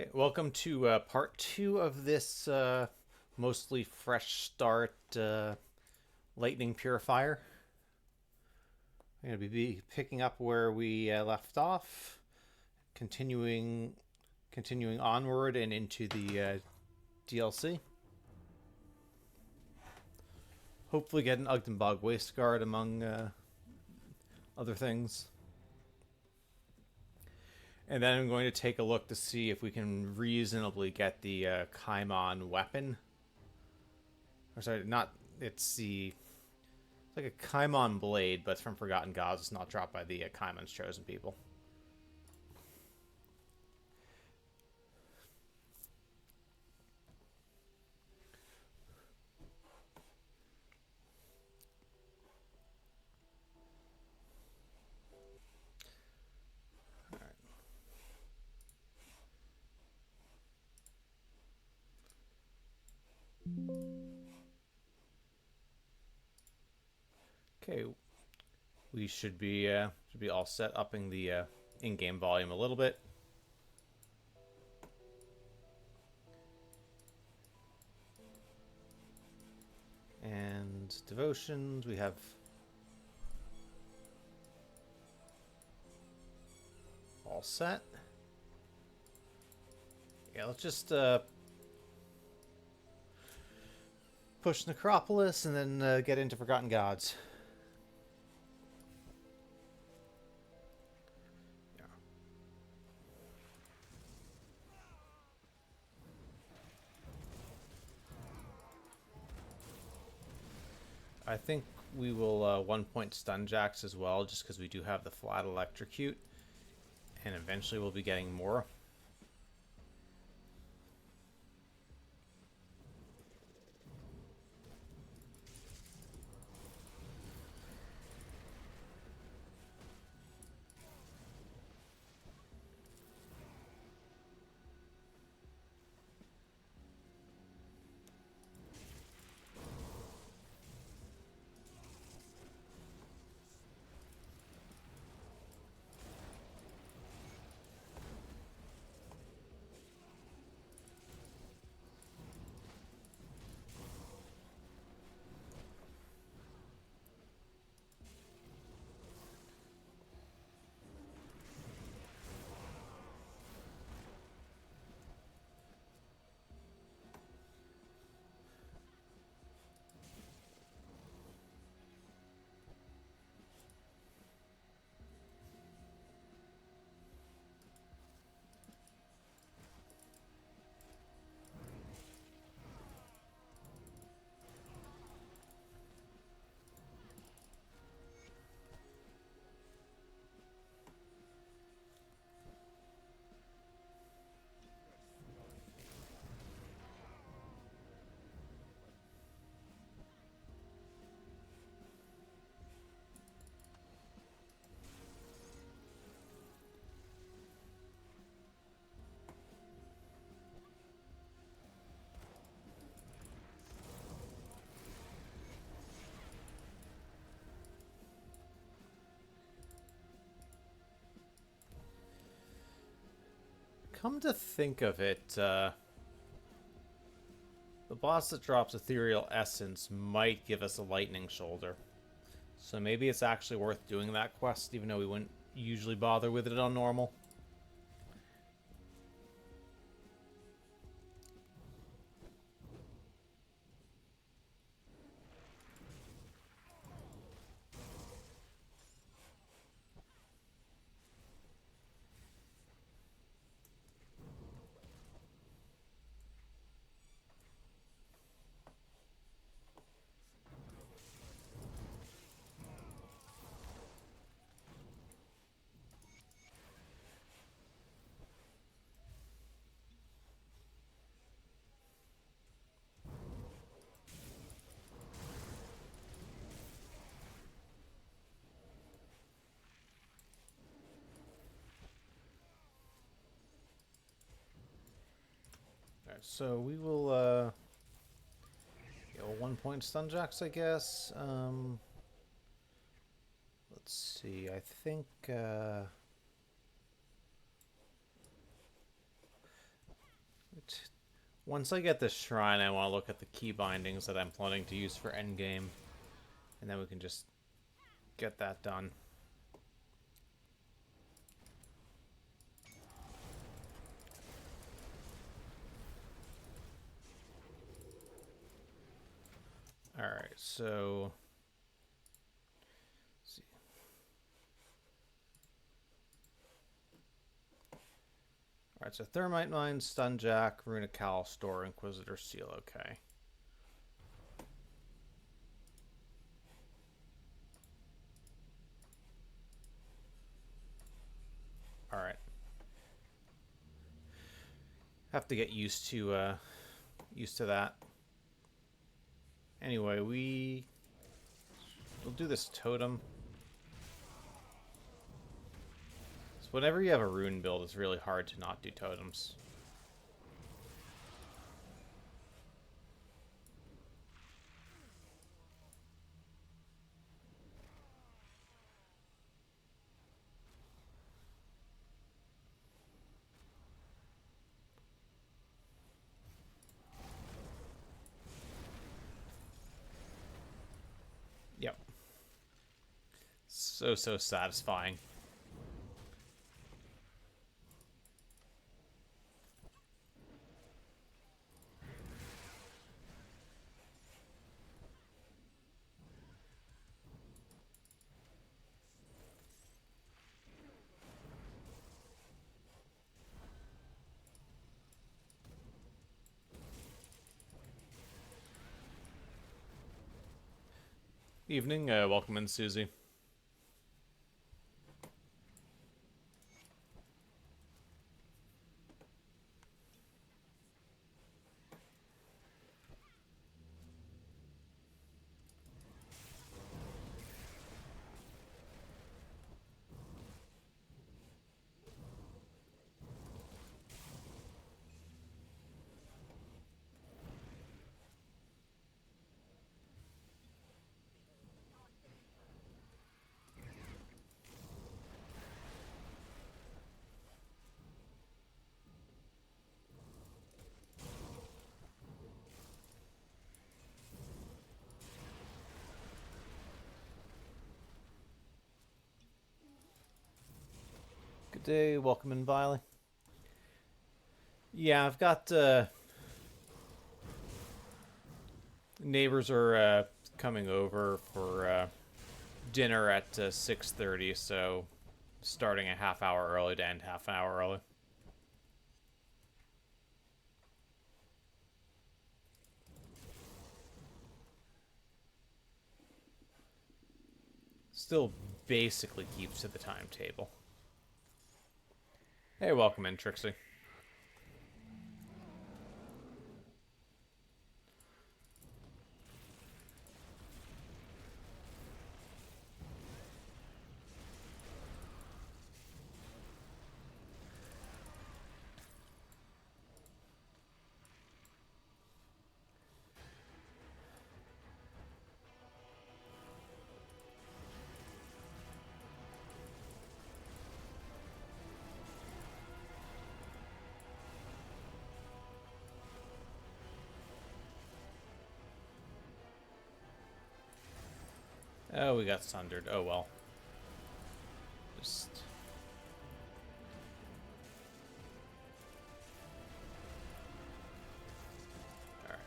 Okay, welcome to part two of this mostly fresh start lightning purifier. I'm going to be picking up where we left off, continuing onward and into the DLC. Hopefully, get an Ugdenbog waist guard among other things. And then I'm going to take a look to see if we can reasonably get the Kaimon weapon. Or sorry, not it's the it's like a Kaimon blade, but it's from Forgotten Gods. It's not dropped by the Kaimon's chosen people. Okay, we should be all set, upping the in-game volume a little bit. And devotions, we have all set. Yeah, let's just push Necropolis and then get into Forgotten Gods. Yeah. I think we will 1 point stun jacks as well, just because we do have the flat electrocute, and eventually we'll be getting more. Come to think of it, the boss that drops Ethereal Essence might give us a Lightning Shoulder. So maybe it's actually worth doing that quest, even though we wouldn't usually bother with it on normal. Alright, so we will go 1 point stun jacks, I guess. Let's see, I think Once I get this shrine, I want to look at the key bindings that I'm planning to use for endgame. And then we can just get that done. Alright, so... let's see. Alright, so Thermite Mine, Stunjack, Runic Cowl, Store, Inquisitor Seal, okay. Alright. Have to get used to that. Anyway, we'll do this totem. So whenever you have a rune build, it's really hard to not do totems. Yep. So satisfying. Evening, welcome in, Susie. Good day, welcome in, Viley. Yeah, I've got neighbors are coming over for dinner at 6:30, so starting a half hour early to end half an hour early. Still basically keeps to the timetable. Hey, welcome in, Trixie. Oh, we got sundered. Oh well. Just... alright.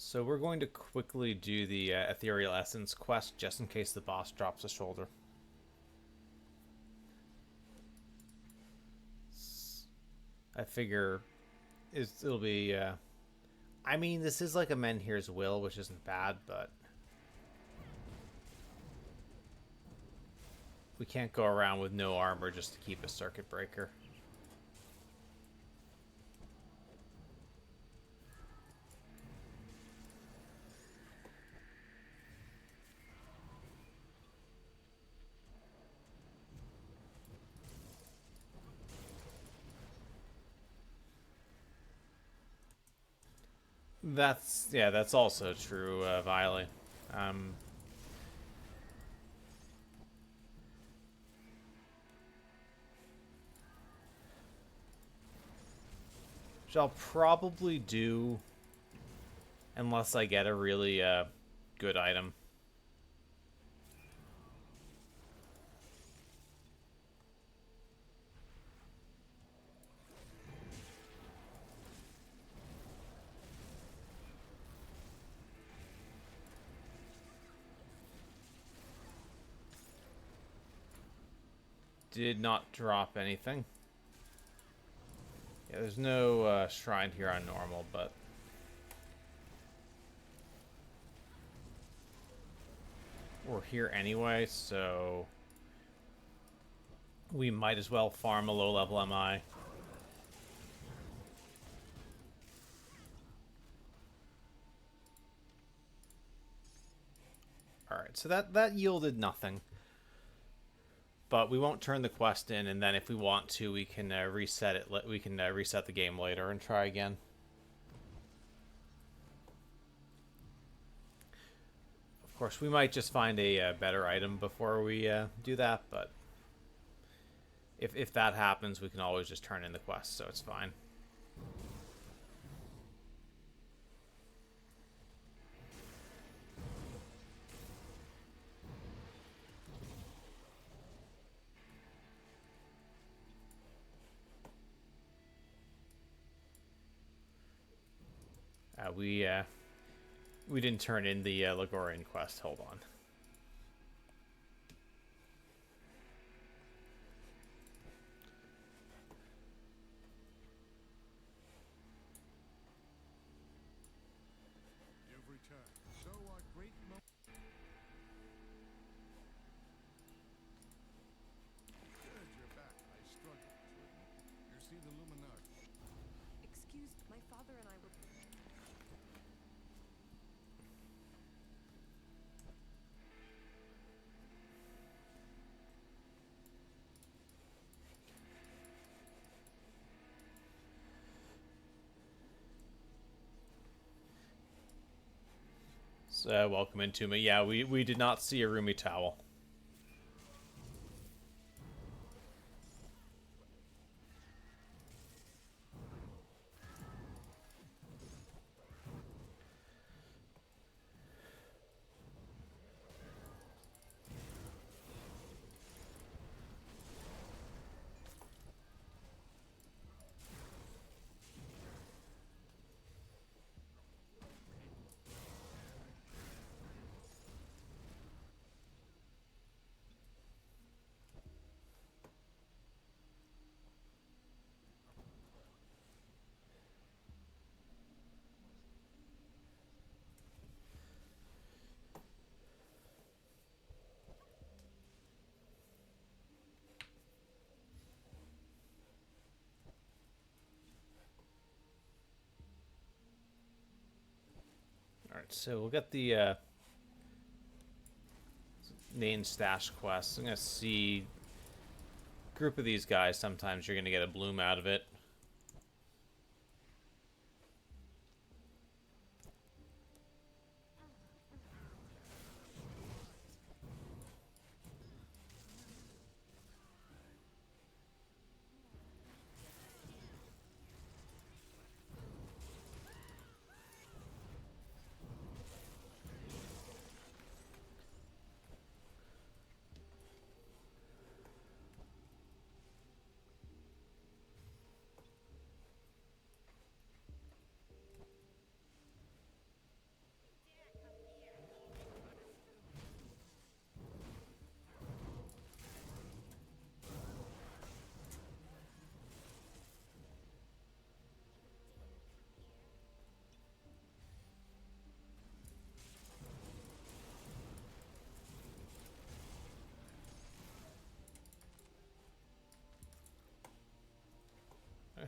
So we're going to quickly do the Ethereal Essence quest, just in case the boss drops a shoulder. I figure it'll be... I mean, this is like a Menhir's Will, which isn't bad, but... We can't go around with no armor just to keep a circuit breaker. That's also true, Viley. Um, which I'll probably do unless I get a really good item. Did not drop anything. Yeah, there's no shrine here on normal, but we're here anyway, so we might as well farm a low-level MI. Alright, so that yielded nothing. But we won't turn the quest in, and then if we want to, we can reset it. We can reset the game later and try again. Of course, we might just find a better item before we do that, but if that happens, we can always just turn in the quest, so it's fine. We didn't turn in the Ligorian quest. Hold on. Excuse my father and I were. So, welcome into me. Yeah, we did not see a roomy towel. Alright, so we'll get the main stash quest. I'm going to see a group of these guys. Sometimes you're going to get a bloom out of it.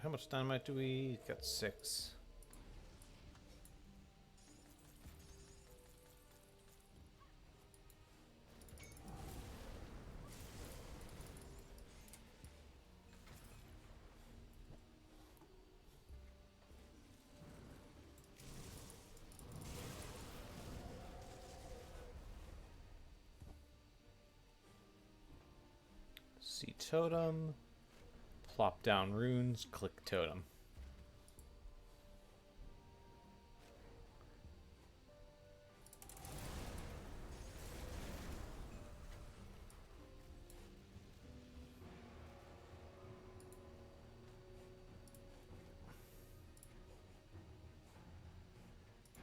How much dynamite do we got? 6. See totem. Plop down runes. Click totem.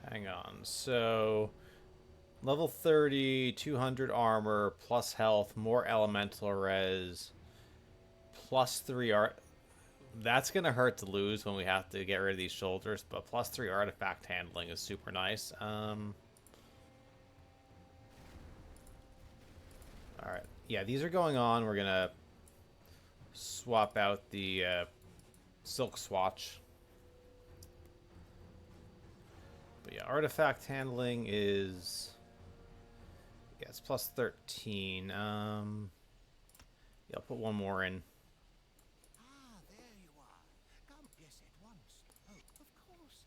Hang on. So, level 30, 200 armor, plus health, more elemental res, plus 3 art. That's going to hurt to lose when we have to get rid of these shoulders, but plus 3 artifact handling is super nice. Alright. Yeah, these are going on. We're going to swap out the silk swatch. But yeah, artifact handling is... Yeah, it's plus 13. Yeah, I'll put one more in. Ah, there you are. Come, yes, at once. Oh, of course.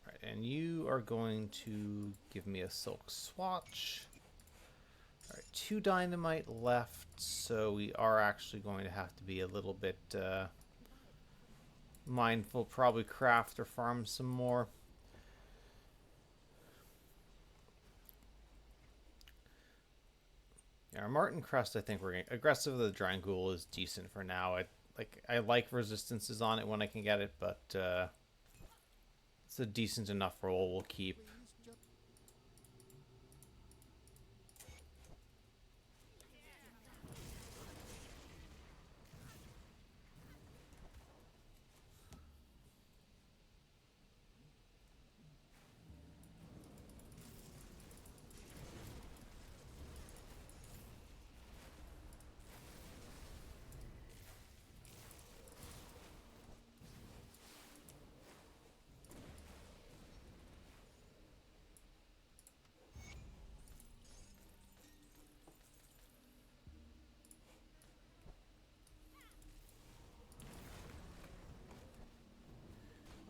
Alright, and you are going to give me a silk swatch. Alright, 2 dynamite left, so we are actually going to have to be a little bit mindful, probably craft or farm some more. Yeah, our Martin Crest, I think we're going to... Aggressive of the Drangul is decent for now. I like resistances on it when I can get it, but it's a decent enough roll we'll keep.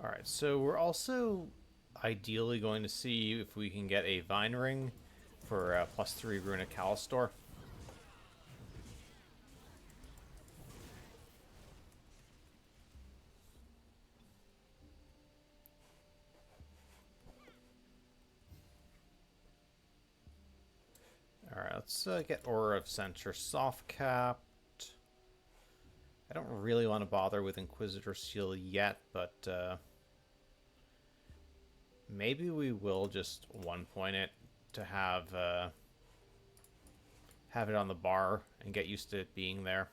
Alright, so we're also ideally going to see if we can get a Vine Ring for plus 3 Runic Callistor. Alright, let's get Aura of Censure soft capped. I don't really want to bother with Inquisitor Seal yet, but maybe we will just 1-point it to have it on the bar and get used to it being there.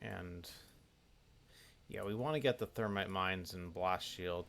And yeah, we want to get the Thermite Mines and Blast Shield.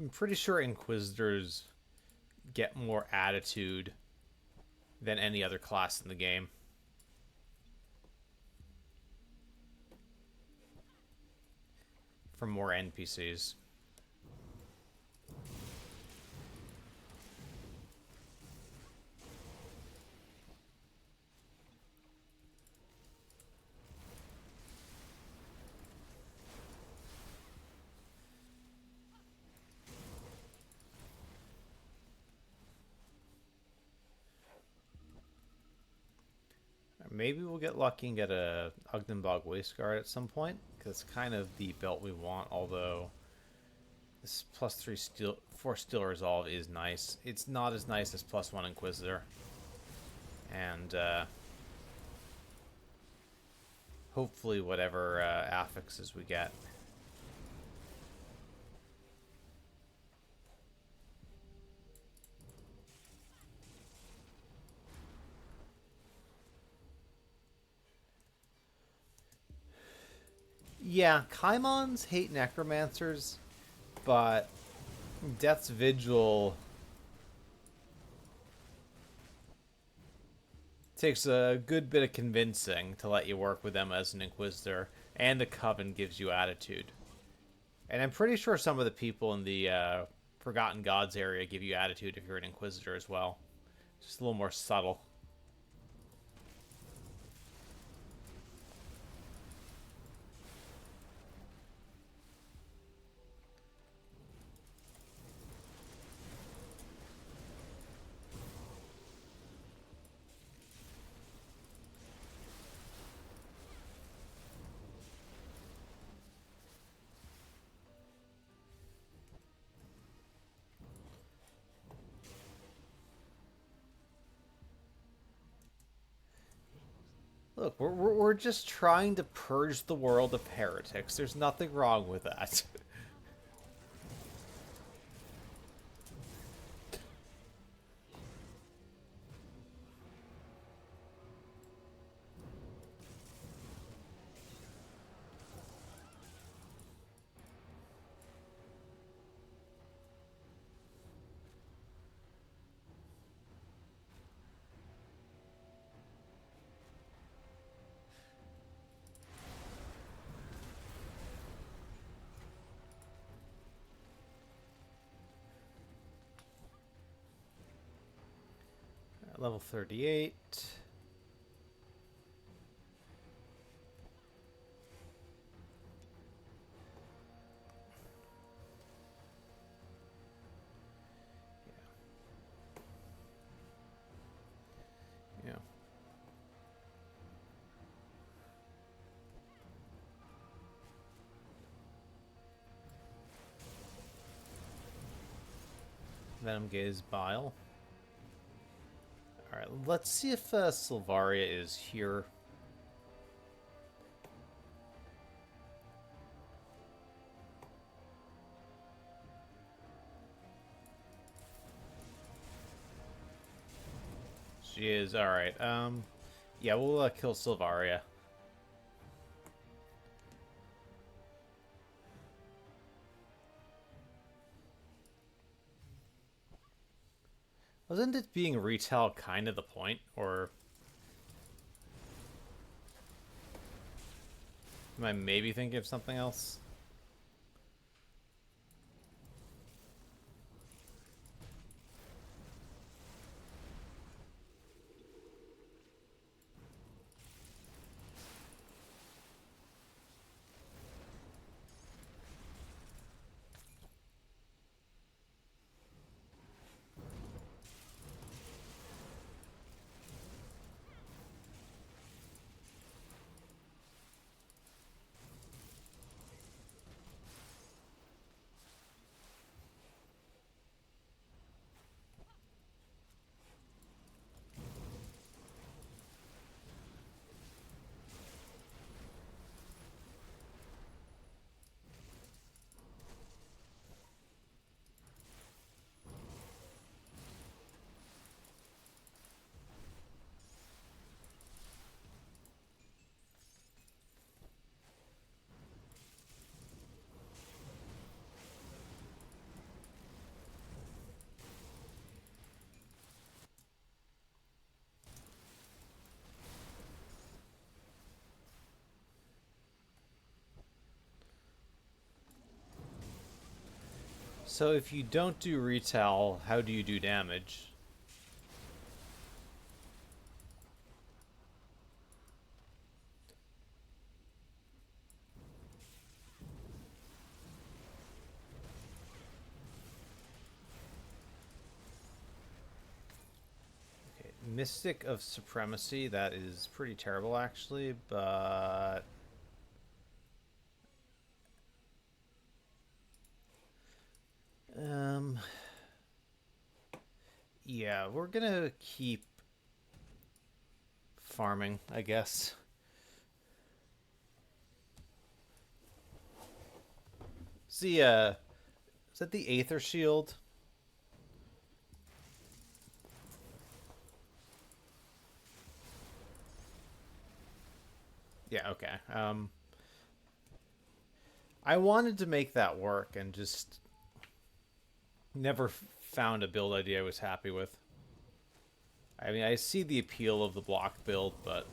I'm pretty sure Inquisitors get more attitude than any other class in the game. From more NPCs. Maybe we'll get lucky and get a Ugdenbog Wasteguard at some point, because it's kind of the belt we want, although this plus 3 steel, 4 steel resolve is nice. It's not as nice as plus 1 Inquisitor. And hopefully whatever affixes we get. Yeah, Kaimons hate Necromancers, but Death's Vigil takes a good bit of convincing to let you work with them as an Inquisitor, and the Coven gives you attitude. And I'm pretty sure some of the people in the Forgotten Gods area give you attitude if you're an Inquisitor as well. Just a little more subtle. Look, we're just trying to purge the world of heretics. There's nothing wrong with that. Level 38. Yeah. Venom Gaze Bile. Alright, let's see if Sylvaria is here. She is, alright. Yeah, we'll kill Sylvaria. Wasn't it being retail kind of the point, or am I maybe thinking of something else? So if you don't do retail, how do you do damage? Okay, Mystic of Supremacy, that is pretty terrible actually, but um yeah, we're gonna keep farming, I guess. See, is that the Aether Shield? Yeah, okay. I wanted to make that work and just never found a build idea I was happy with. I mean, I see the appeal of the block build, but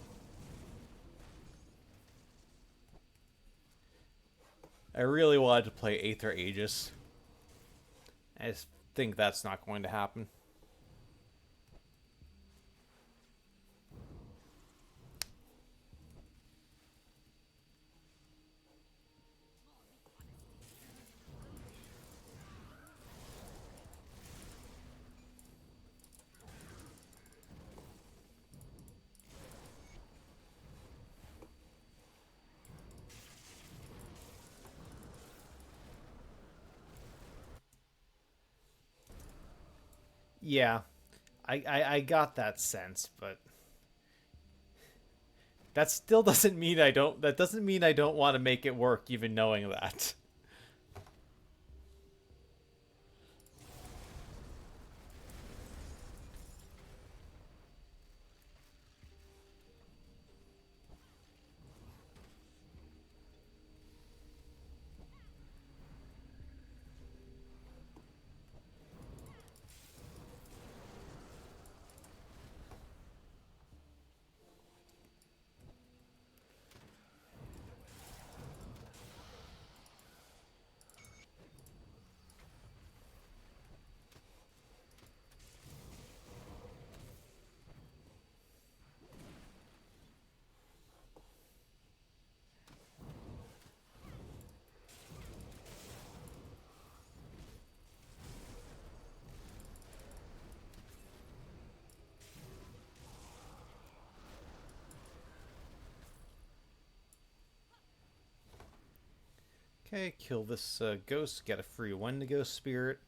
I really wanted to play Aether Aegis. I just think that's not going to happen. Yeah, I got that sense, but that still doesn't mean I don't. That doesn't mean I don't want to make it work, even knowing that. Okay, kill this ghost, get a free Wendigo spirit.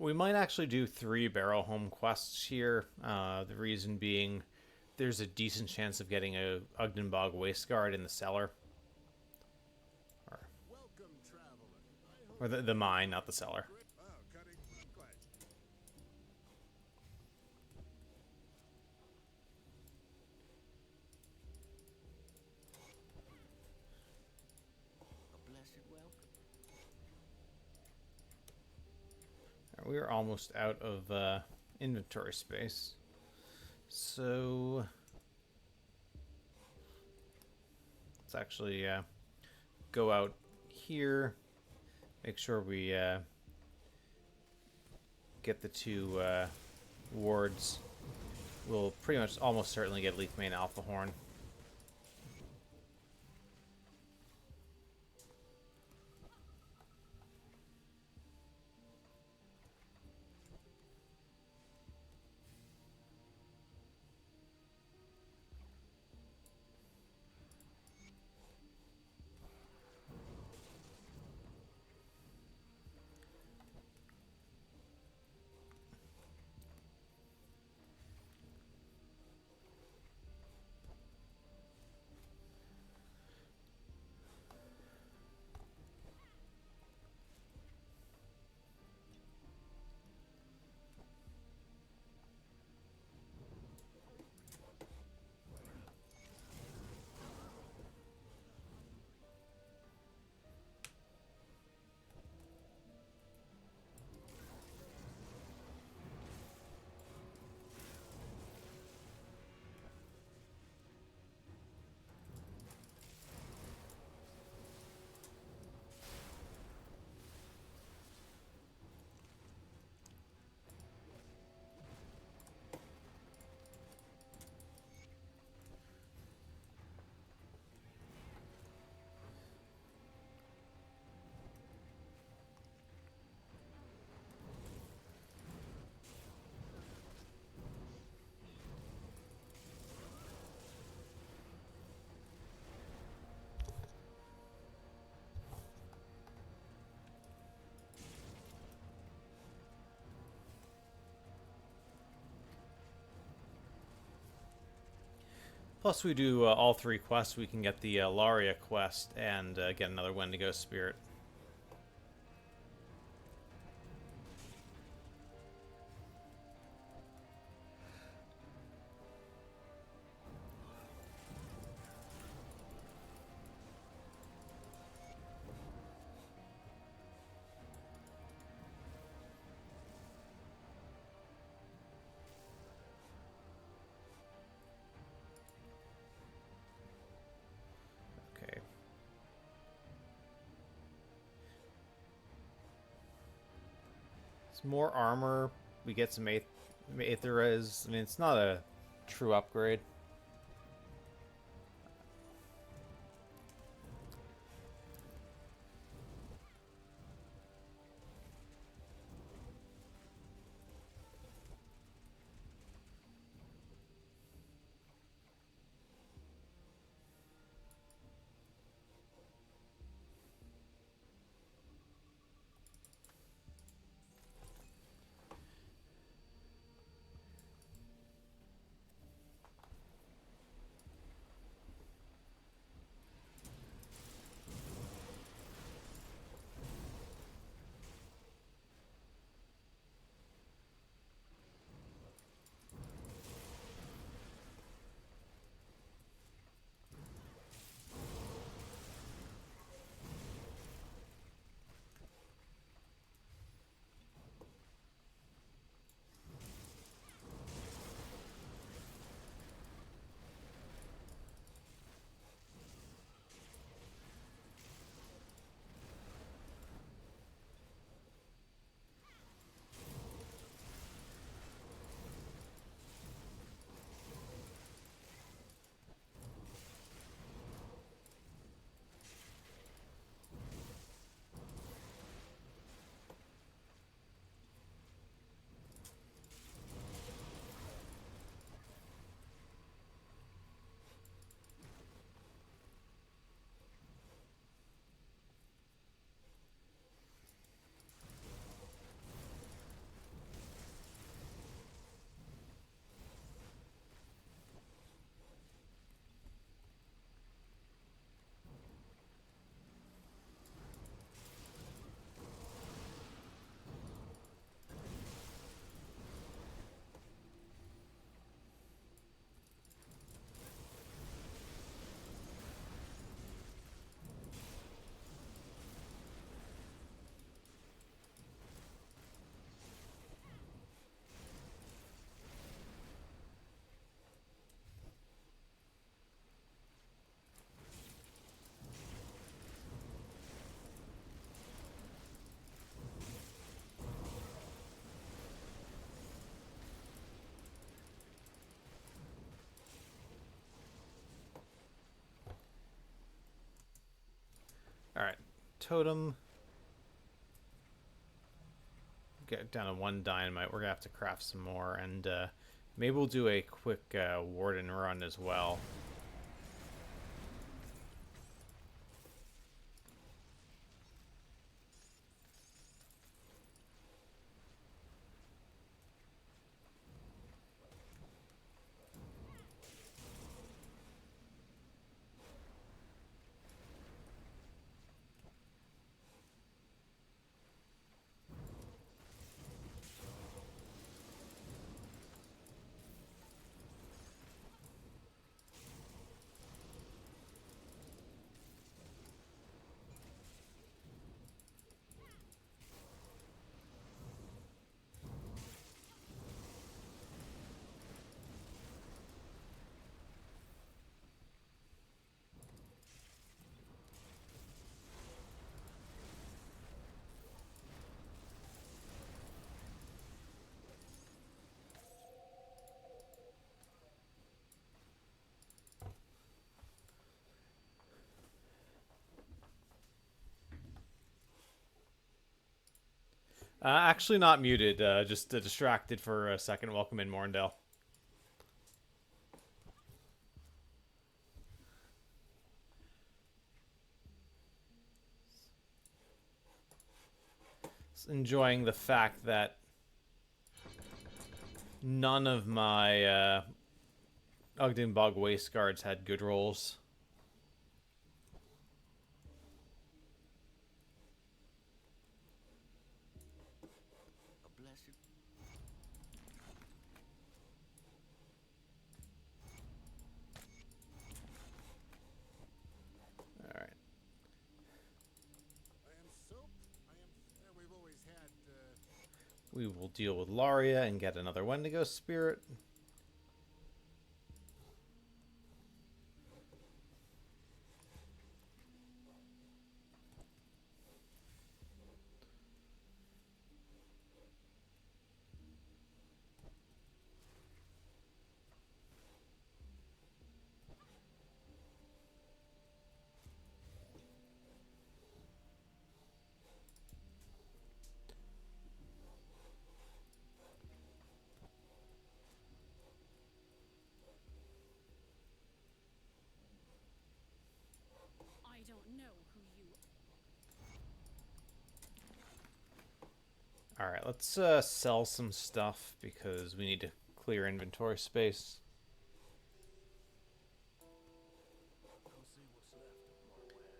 We might actually do 3 barrel home quests here. The reason being, there's a decent chance of getting a Ugdenbog Wasteguard in the cellar. Or, Welcome, traveler. I hope or the mine, not the cellar. oh, cutting. Glad. A blessed welcome. We are almost out of inventory space. So let's actually go out here, make sure we get the two wards. We'll pretty much almost certainly get Leaf Mane Alpha Horn. Plus, we do all three quests. We can get the Laria quest and get another Wendigo Spirit. Okay. Some more armor. We get some Aetheriz. I mean, it's not a true upgrade. Alright. Totem. Get down to 1 dynamite. We're going to have to craft some more. And maybe we'll do a quick warden run as well. Actually not muted, just distracted for a second. Welcome in, Morndale. Enjoying the fact that none of my Ogden Bog Waste Guards had good rolls. A blessed. Alright. I am soap. We've always had. We will deal with Laria and get another Wendigo Spirit. I don't know who you. Alright, let's sell some stuff because we need to clear inventory space. I'll see what's left of my wares.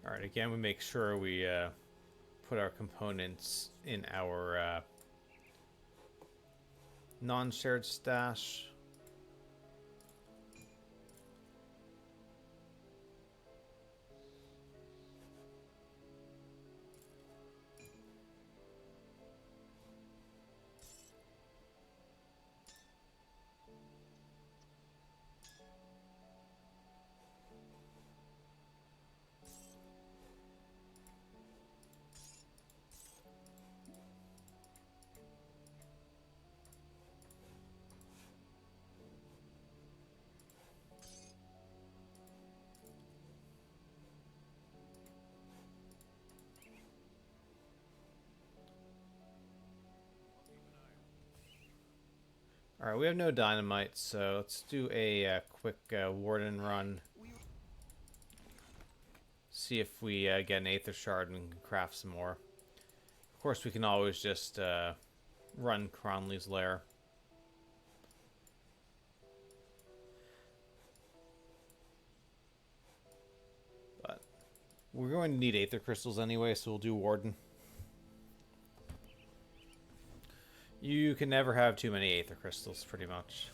Alright, again, we make sure we put our components in our non-shared stash. All right, we have no dynamite, so let's do a quick warden run. See if we get an Aether Shard and can craft some more. Of course, we can always just run Cronley's Lair. But we're going to need Aether Crystals anyway, so we'll do Warden. You can never have too many Aether Crystals, pretty much.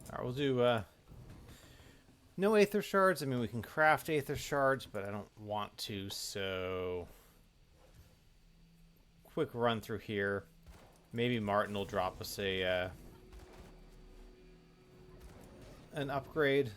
Alright, we'll do no Aether Shards. I mean, we can craft Aether Shards, but I don't want to, so... Quick run through here. Maybe Martin will drop us a an upgrade.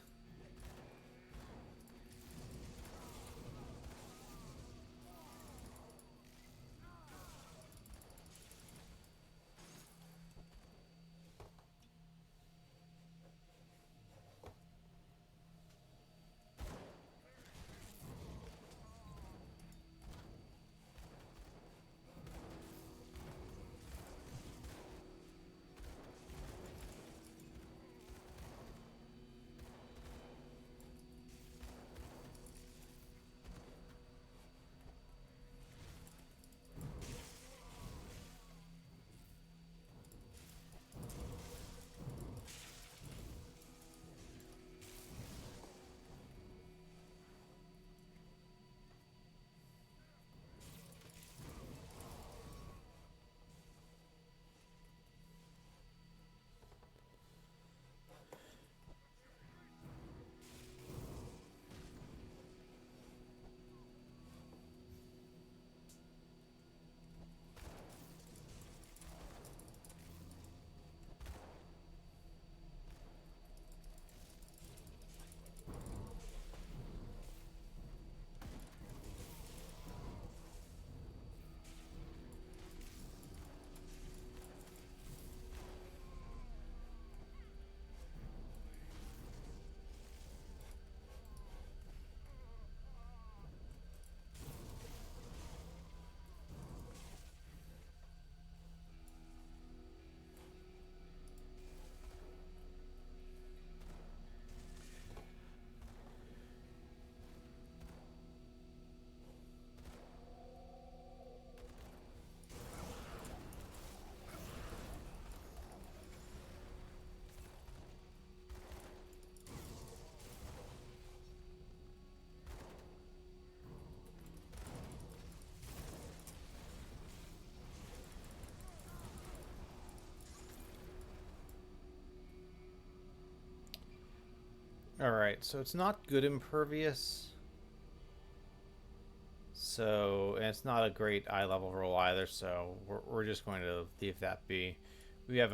Alright, so it's not good impervious. So, and it's not a great eye level roll either, so we're just going to leave that be. We have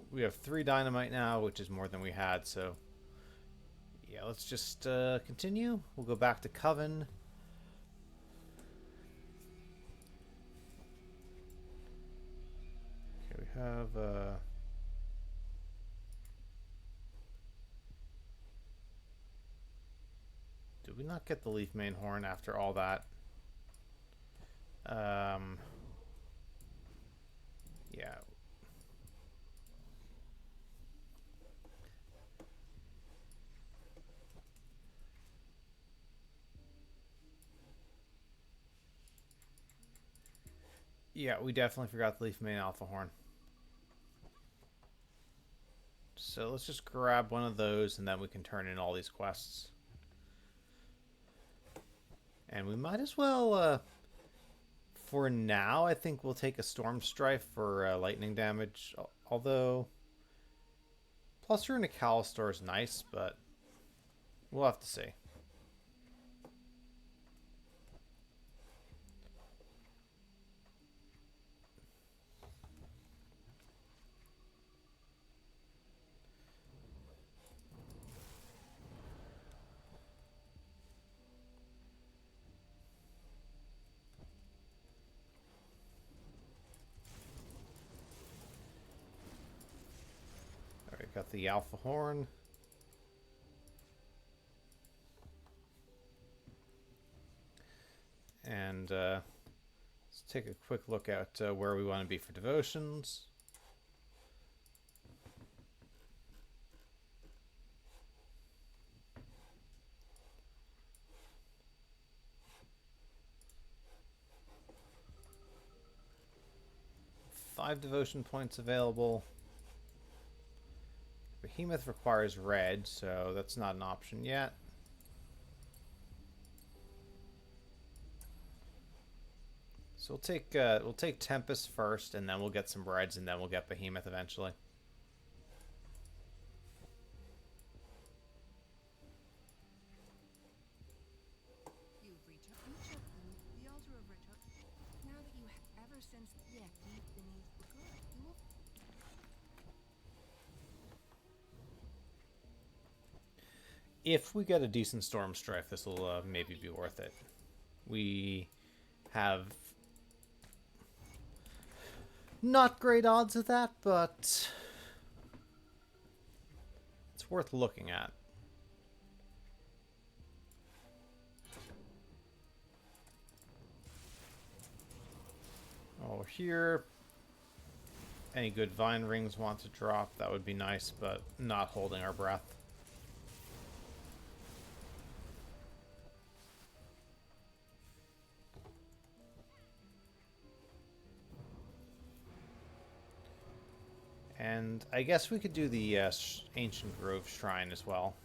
we have 3 dynamite now, which is more than we had, so yeah, let's just continue. We'll go back to Coven. Okay, we have did we not get the Leaf Mane Horn after all that? Yeah. Yeah, we definitely forgot the Leaf Mane Alpha Horn. So let's just grab one of those and then we can turn in all these quests. And we might as well, for now, I think we'll take a Storm Strife for lightning damage. Although, plus Rune Callistor is nice, but we'll have to see. Alright, got the Alpha Horn. And let's take a quick look at where we want to be for devotions. Five devotion points available. Behemoth requires red, so that's not an option yet. So we'll take Tempest first, and then we'll get some reds, and then we'll get Behemoth eventually. You've reached the altar of RoK. Now that you have ever since deep beneath the good, you will. If we get a decent Storm Strife, this will maybe be worth it. We have not great odds of that, but it's worth looking at. Oh, here, any good Vine Rings want to drop, that would be nice, but not holding our breath. And I guess we could do the Ancient Grove Shrine as well.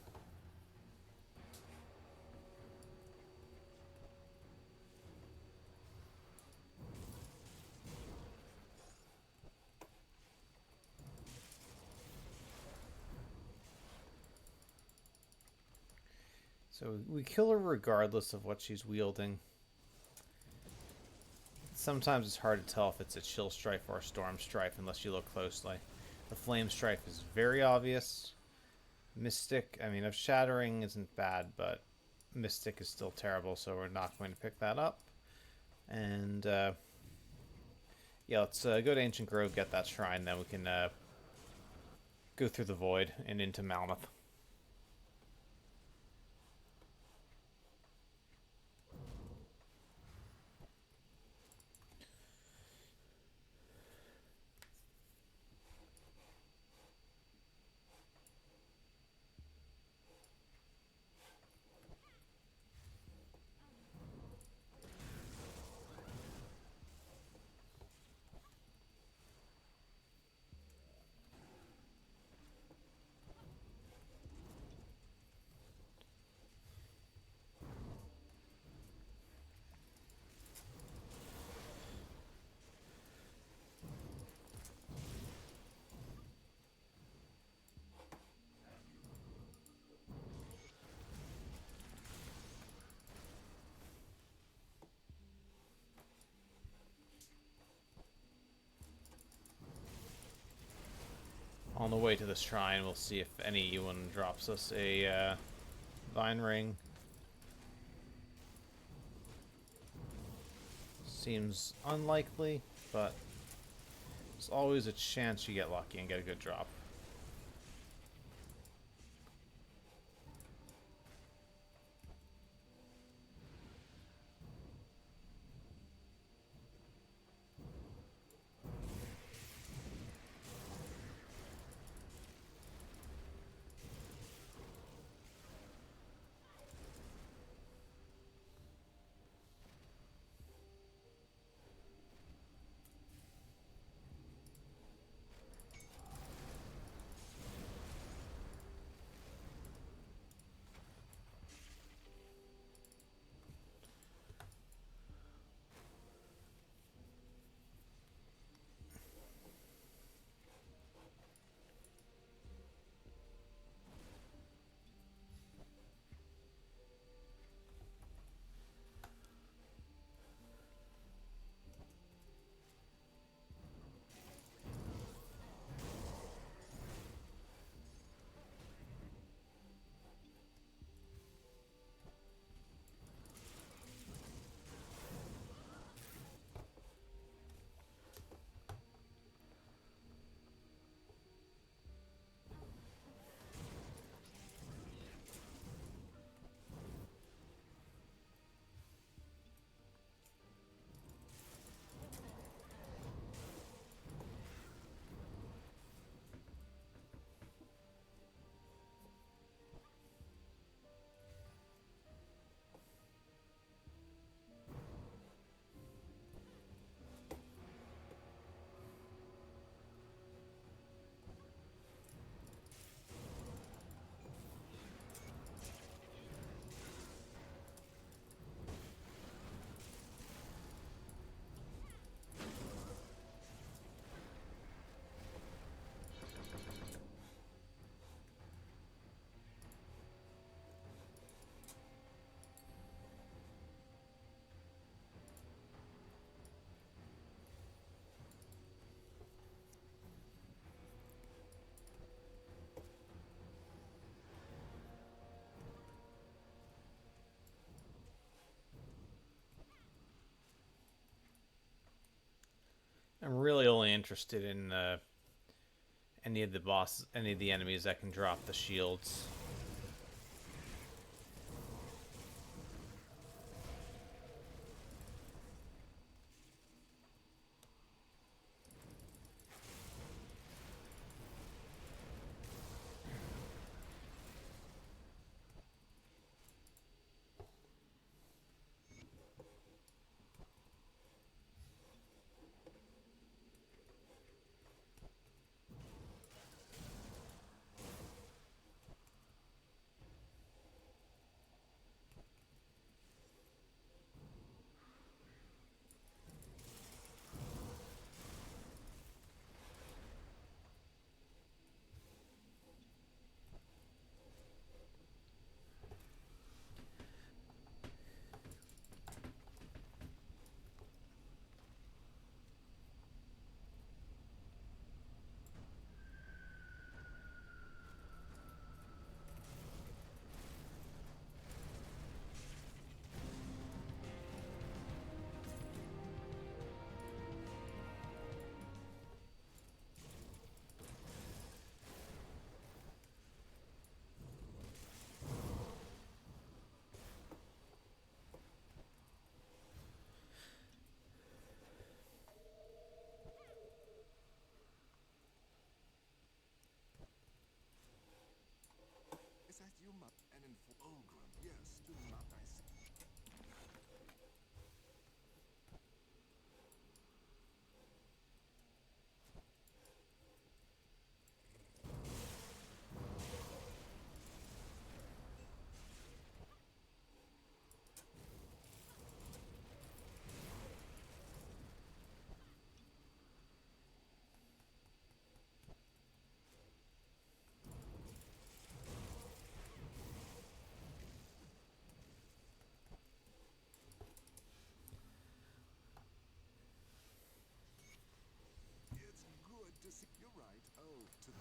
So we kill her regardless of what she's wielding. Sometimes it's hard to tell if it's a Chill Strife or a Storm Strife unless you look closely. The Flame Strife is very obvious. Mystic, I mean, if Shattering isn't bad, but Mystic is still terrible, so we're not going to pick that up. And, yeah, let's go to Ancient Grove, get that shrine, then we can go through the Void and into Malmoth. On the way to the shrine, we'll see if anyone drops us a Vine Ring. Seems unlikely, but there's always a chance you get lucky and get a good drop. I'm really only interested in any of the enemies that can drop the shields. Is that you, and Ogre? Yes, do not I say. It's good to see. You're right. Oh, to the.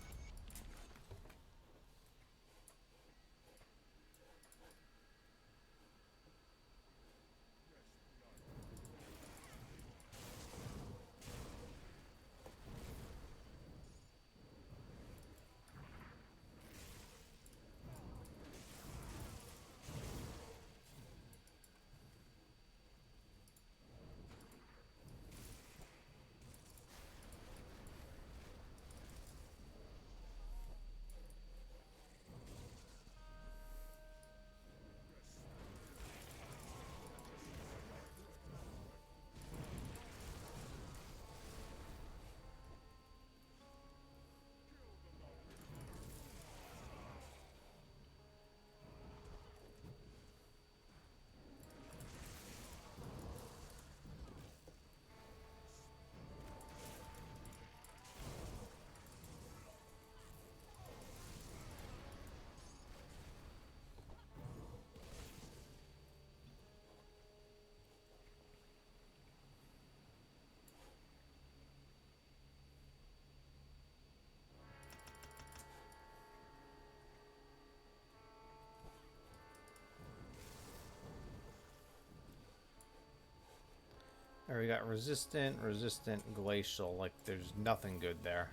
There we got resistant, resistant, glacial. Like, there's nothing good there.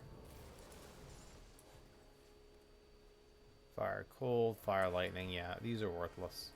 Fire cold, fire lightning. Yeah, these are worthless.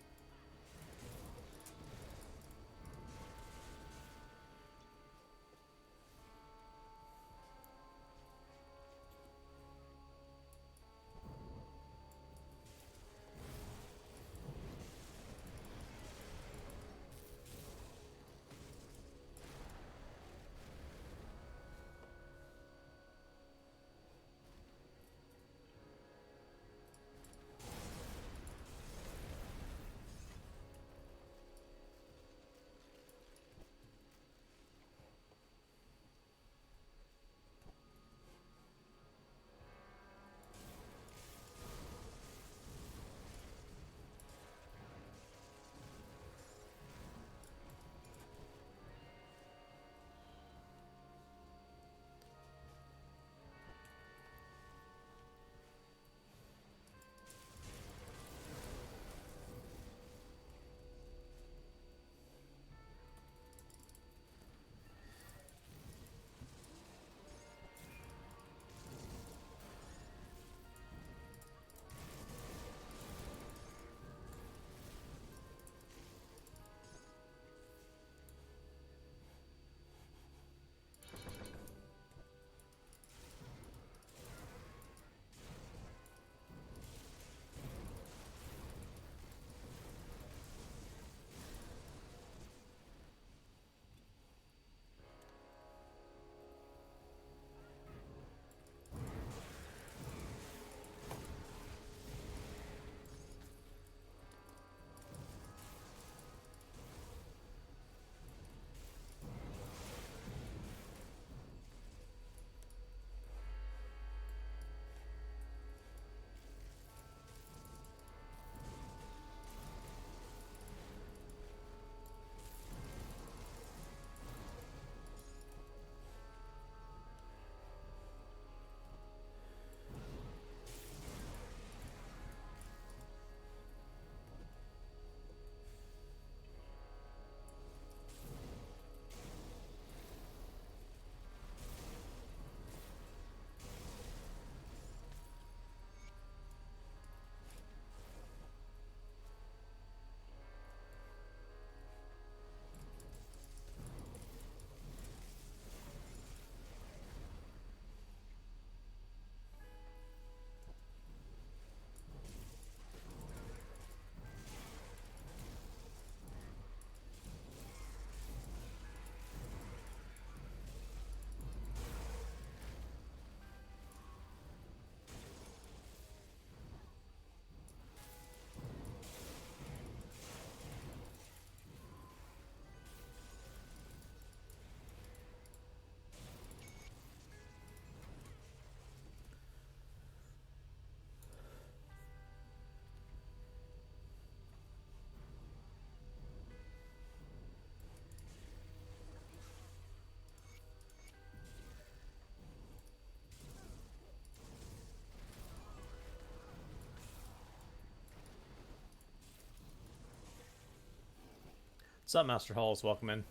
What's up, Master Halls? Welcome in.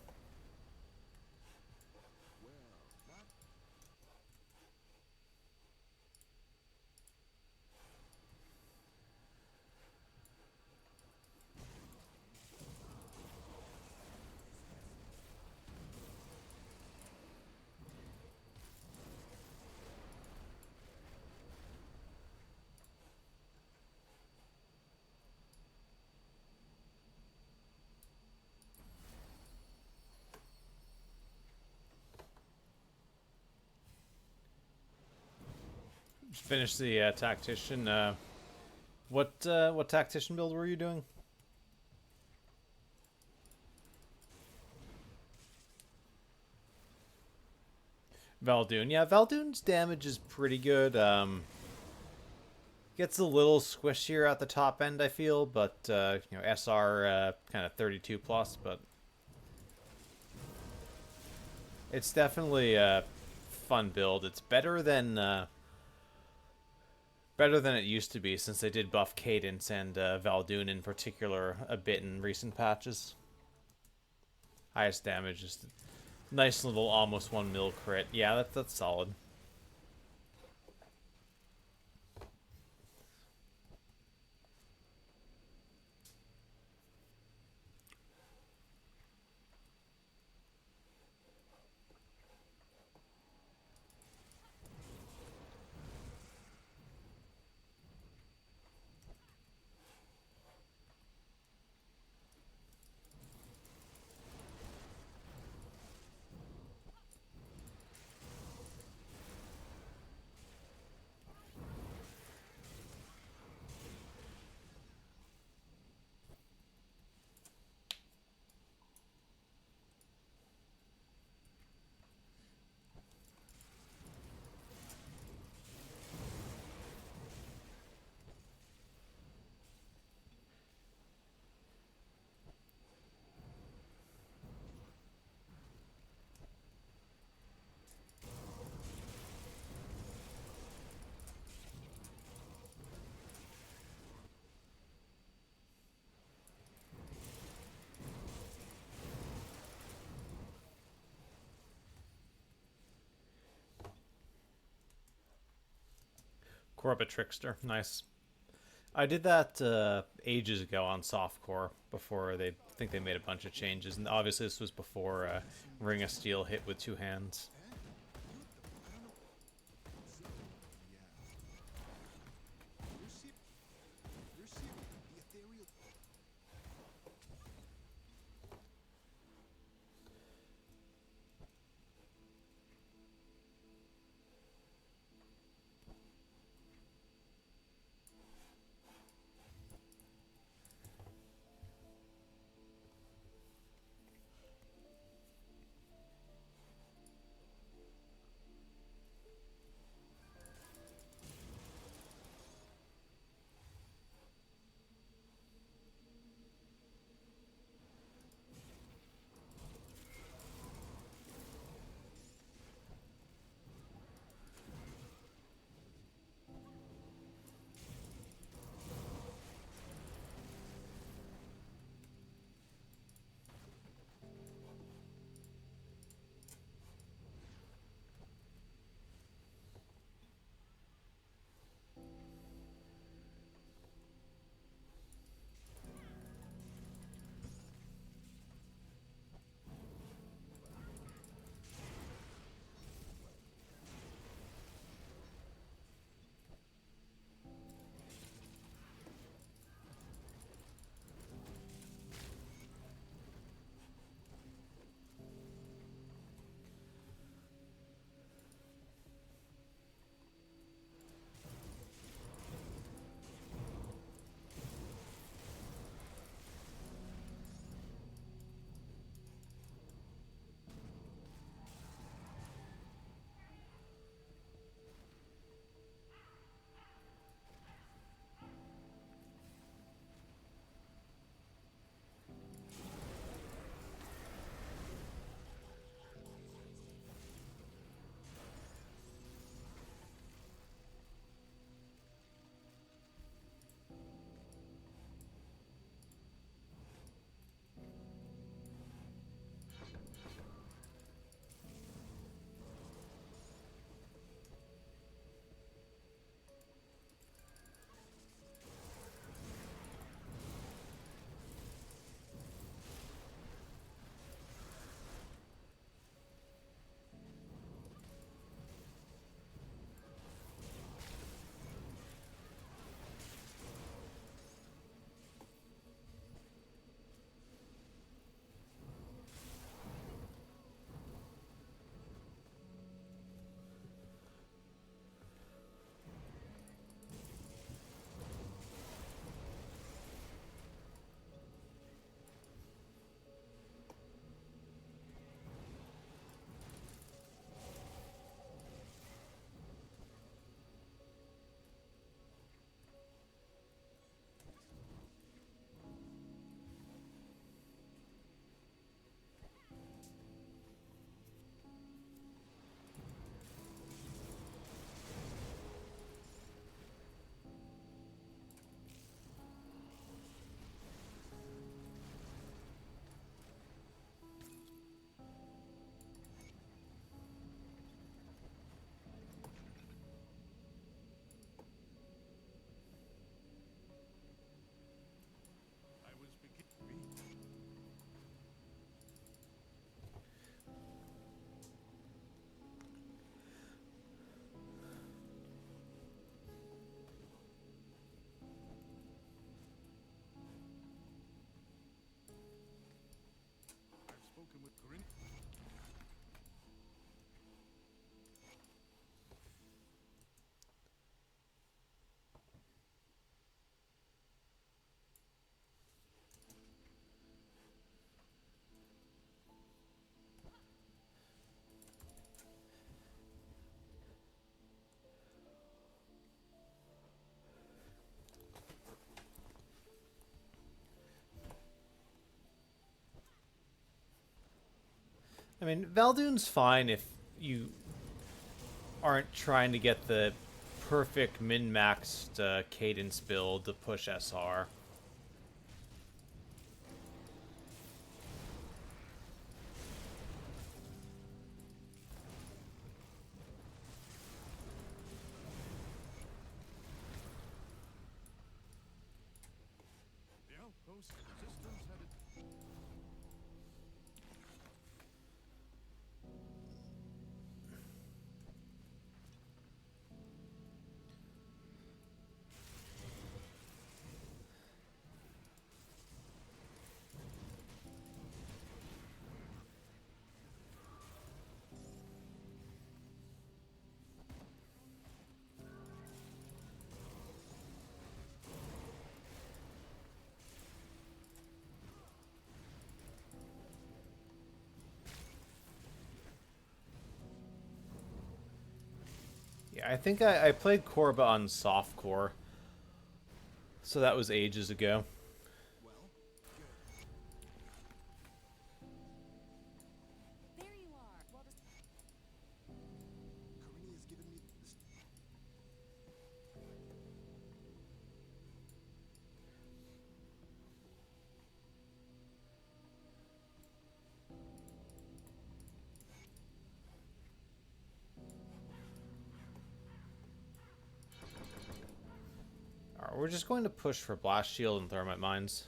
Just finished the tactician. What tactician build were you doing? Valdoon. Yeah, Valdoon's damage is pretty good. Gets a little squishier at the top end, I feel, but SR kind of 32 plus, but it's definitely a fun build. It's better than it used to be since they did buff Cadence and Valdoon in particular a bit in recent patches. Highest damage is nice little almost 1 mil crit. Yeah, that's solid. Corbett Trickster, nice. I did that ages ago on softcore before they think they made a bunch of changes, and obviously this was before Ring of Steel hit with two hands. I mean, Valdoon's fine if you aren't trying to get the perfect min-maxed cadence build to push SR. The outpost systems headed. Yeah, I think I played Korba on softcore, so that was ages ago. Well, good. There you are. Well, Corinne has given me this. Alright, we're just going to push for Blast Shield and Thermite Mines.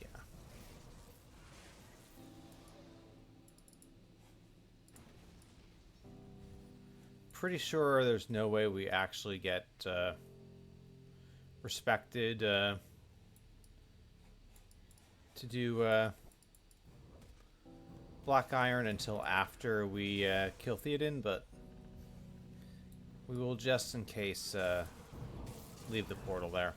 Yeah. Pretty sure there's no way we actually get respected to do Black Iron until after we kill Theoden, but we will just in case leave the portal there.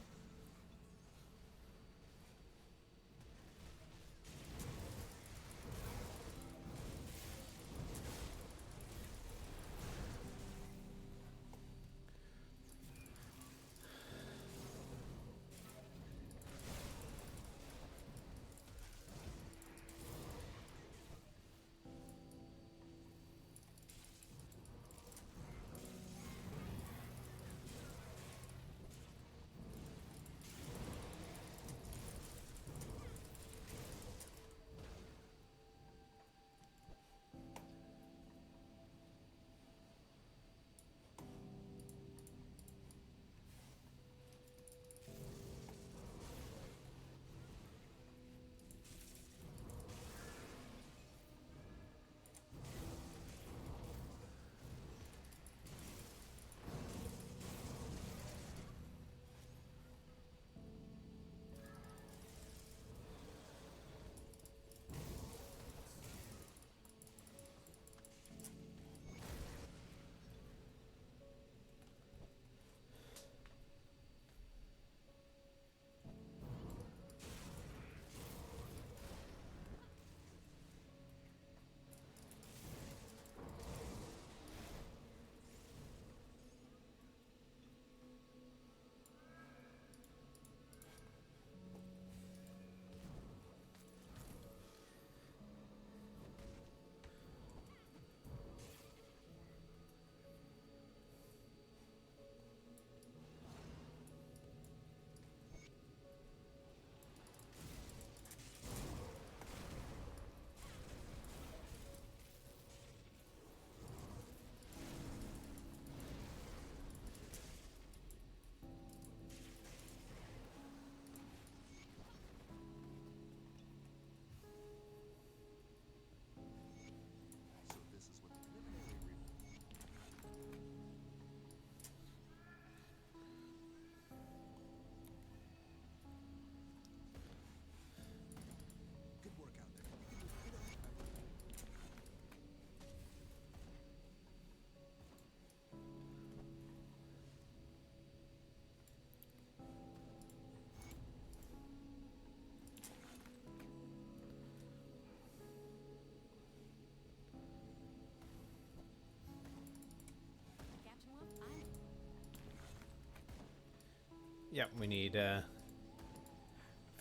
Yep, we need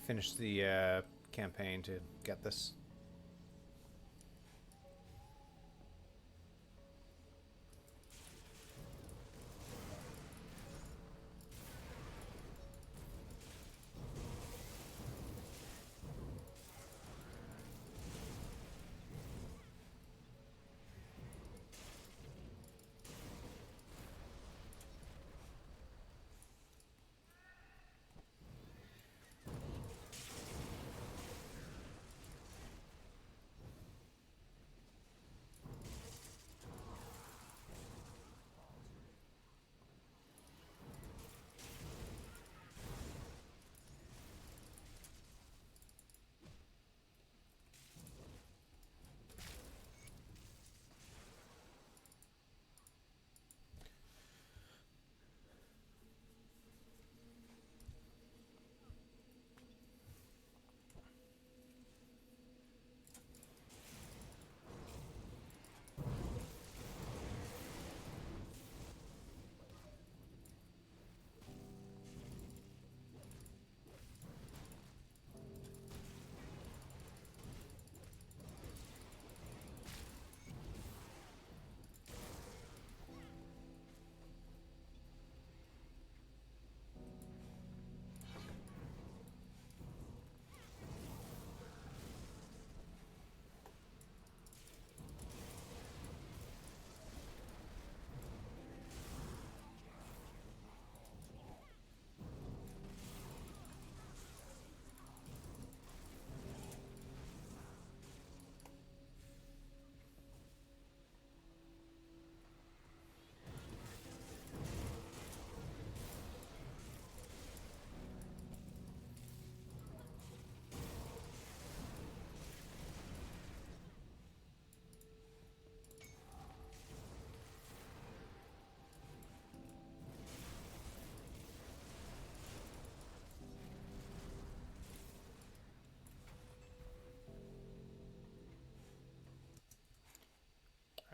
finish the campaign to get this.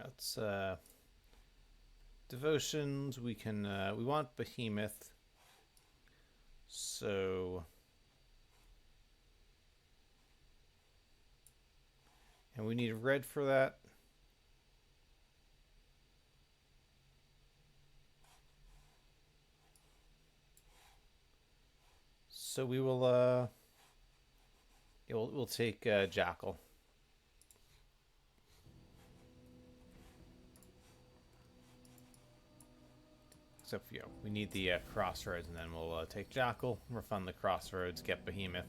Let's devotions. We can we want behemoth. So and we need red for that. So we will we'll take Jackal. Except we need the crossroads, and then we'll take Jackal, refund the crossroads, get behemoth.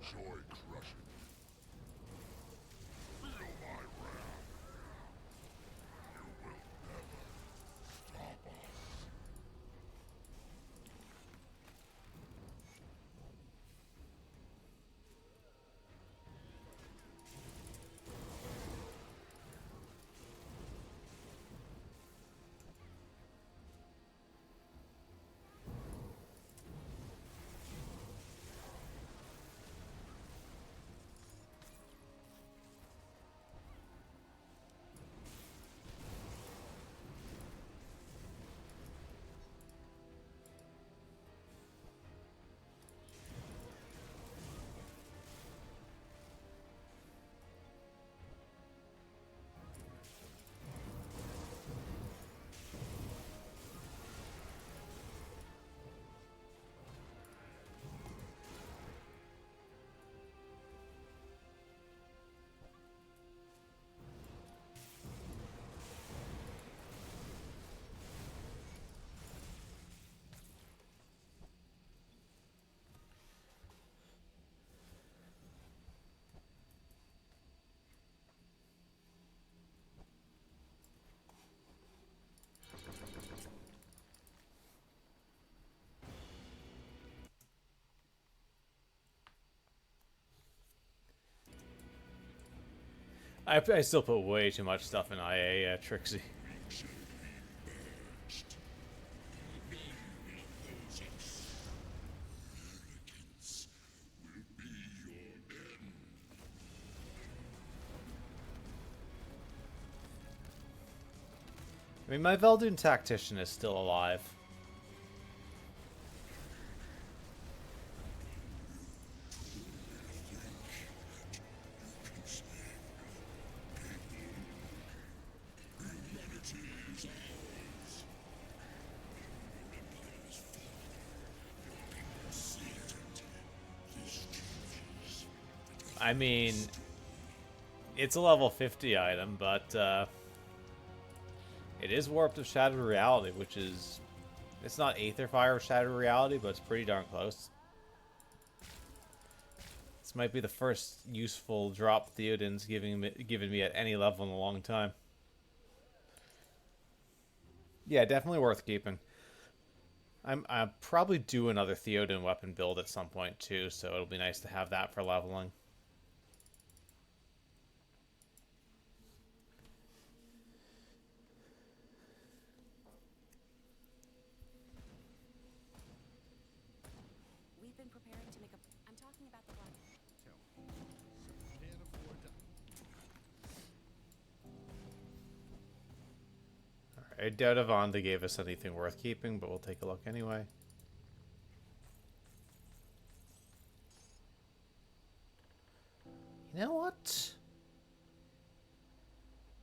enjoy crushing. Feel my wrath. You will never stop us. I still put way too much stuff in IA, Trixie. I mean, my Veldoon Tactician is still alive. I mean, it's a level 50 item, but it is Warped of Shattered Reality, which is... It's not Aether Fire of Shattered Reality, but it's pretty darn close. This might be the first useful drop Theoden's given me at any level in a long time. Yeah, definitely worth keeping. I'll probably do another Theoden weapon build at some point too, so it'll be nice to have that for leveling. We've been preparing to make a... I'm talking about the one... Tell me, so can't afford to... I doubt if Vonda gave us anything worth keeping, but we'll take a look anyway. You know what?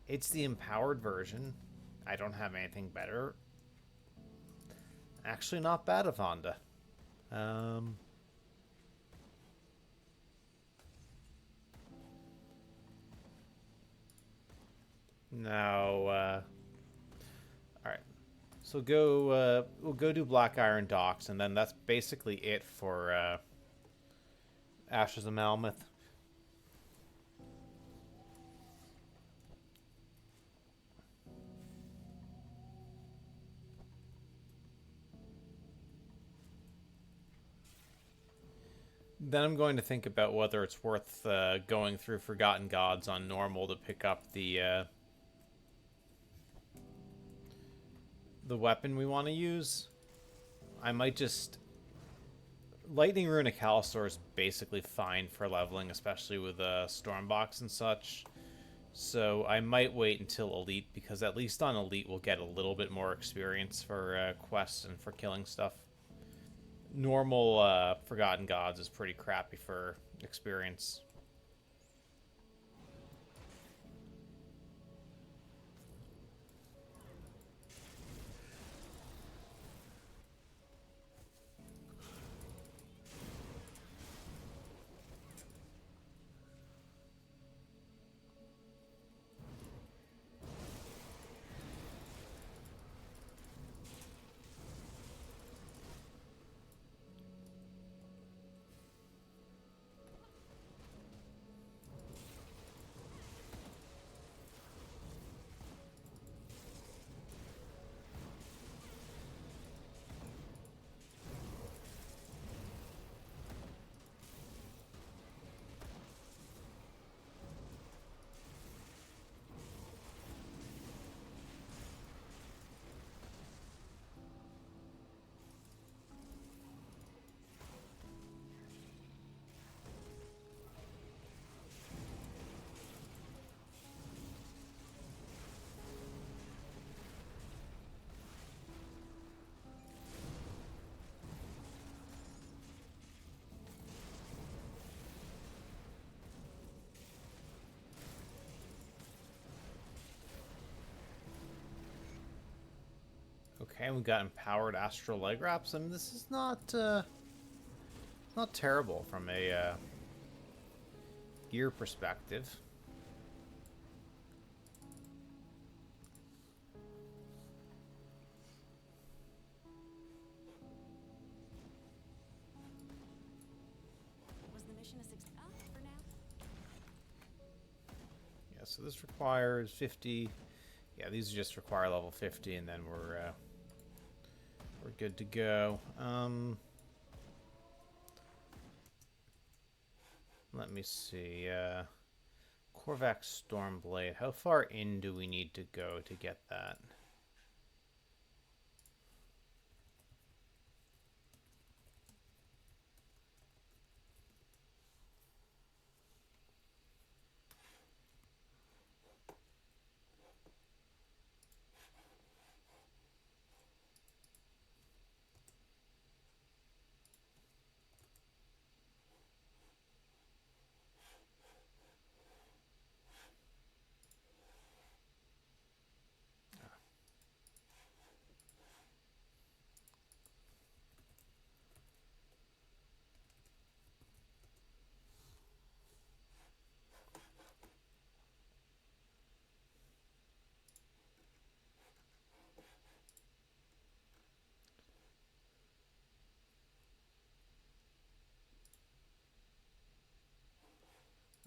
It's the empowered version. I don't have anything better. Actually, not bad of Honda. Now, alright. So we'll go do Black Iron Docks, and then that's basically it for Ashes of Malmouth. Then I'm going to think about whether it's worth going through Forgotten Gods on normal to pick up the weapon we want to use. I might just... Lightning Rune of Calstor is basically fine for leveling, especially with Stormbox and such. So I might wait until Elite, because at least on Elite we'll get a little bit more experience for quests and for killing stuff. Normal Forgotten Gods is pretty crappy for experience. Okay, we got empowered astral leg wraps. I mean, this is not terrible from a gear perspective. Was the mission a success? For now? Yeah, so this requires 50. Yeah, these just require level 50, and then we're good to go. Let me see. Korvax Stormblade. How far in do we need to go to get that?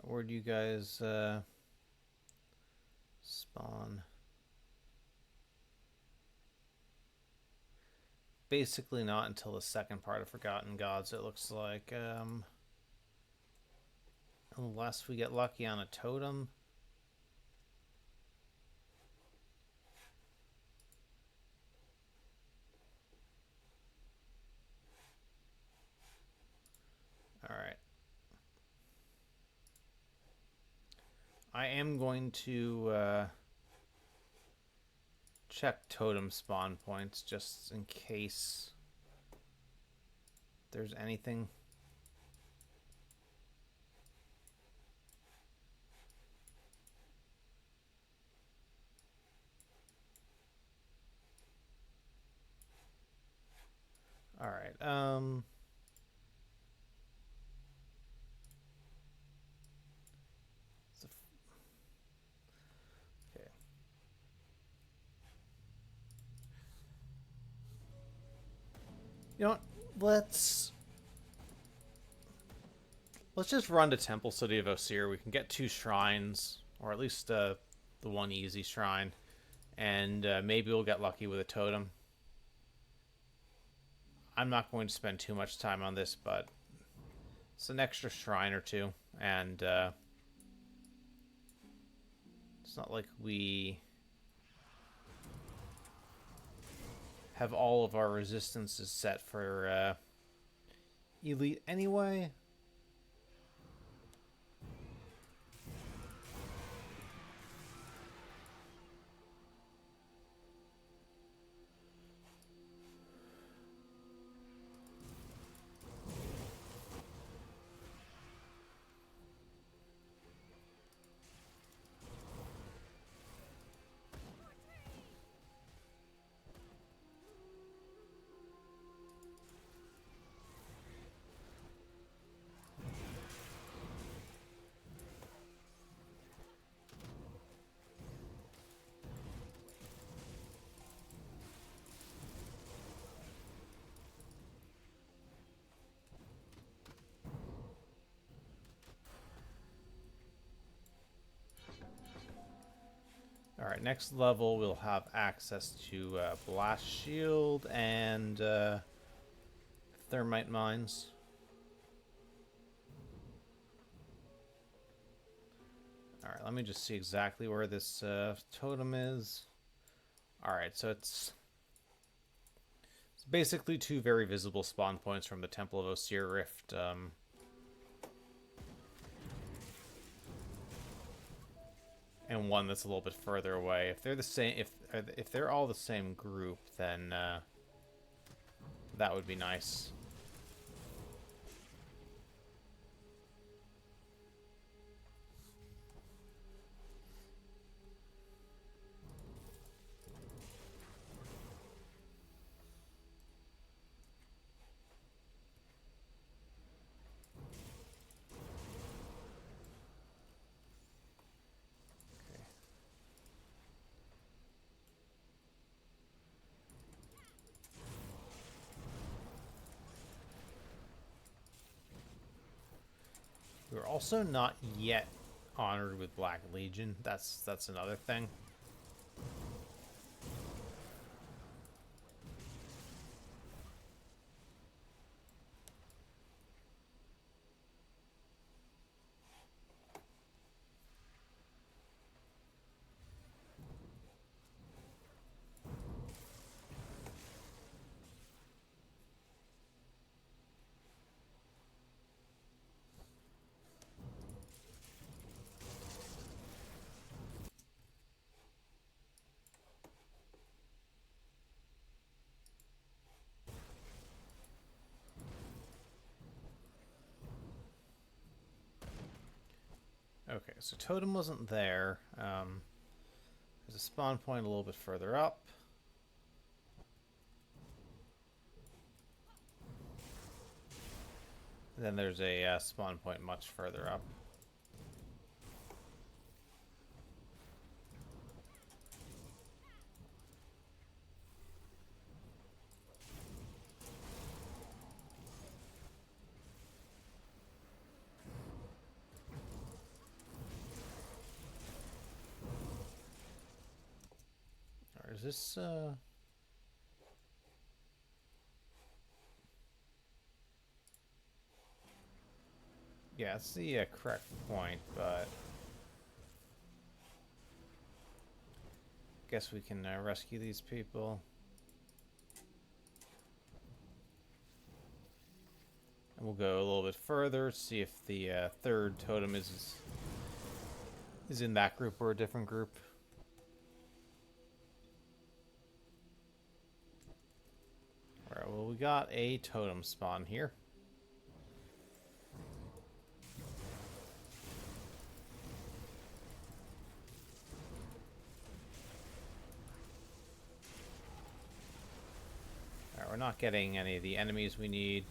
Where do you guys spawn? Basically not until the second part of Forgotten Gods, it looks like. Unless we get lucky on a totem. Alright. I am going to check totem spawn points just in case there's anything. Alright, okay. You know what? Let's just run to Temple City of Osir. We can get 2 shrines, or at least the one easy shrine, and maybe we'll get lucky with a totem. I'm not going to spend too much time on this, but it's an extra shrine or 2, and it's not like we have all of our resistances set for elite anyway. Alright, next level we'll have access to Blast Shield and Thermite Mines. Alright, let me just see exactly where this totem is. Alright, so it's basically 2 very visible spawn points from the Temple of Osir Rift. And one that's a little bit further away. If they're the same, if they're all the same group, then that would be nice. We're also not yet honored with Black Legion. That's another thing. Okay, so Totem wasn't there. There's a spawn point a little bit further up. And then there's a spawn point much further up. Or is this, yeah, it's the correct point, but guess we can rescue these people. And we'll go a little bit further, see if the third totem is in that group or a different group. Alright, well, we got a totem spawn here. Alright, we're not getting any of the enemies we need.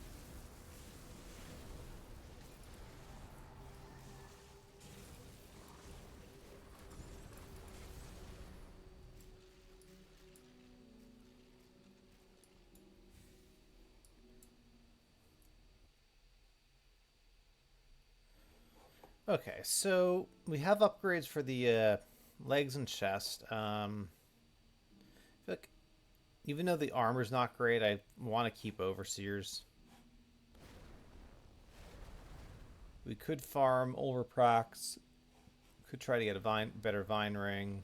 Okay, so we have upgrades for the legs and chest. I feel like even though the armor's not great, I want to keep Overseers. We could farm Ulverprax. Could try to get a better Vine Ring.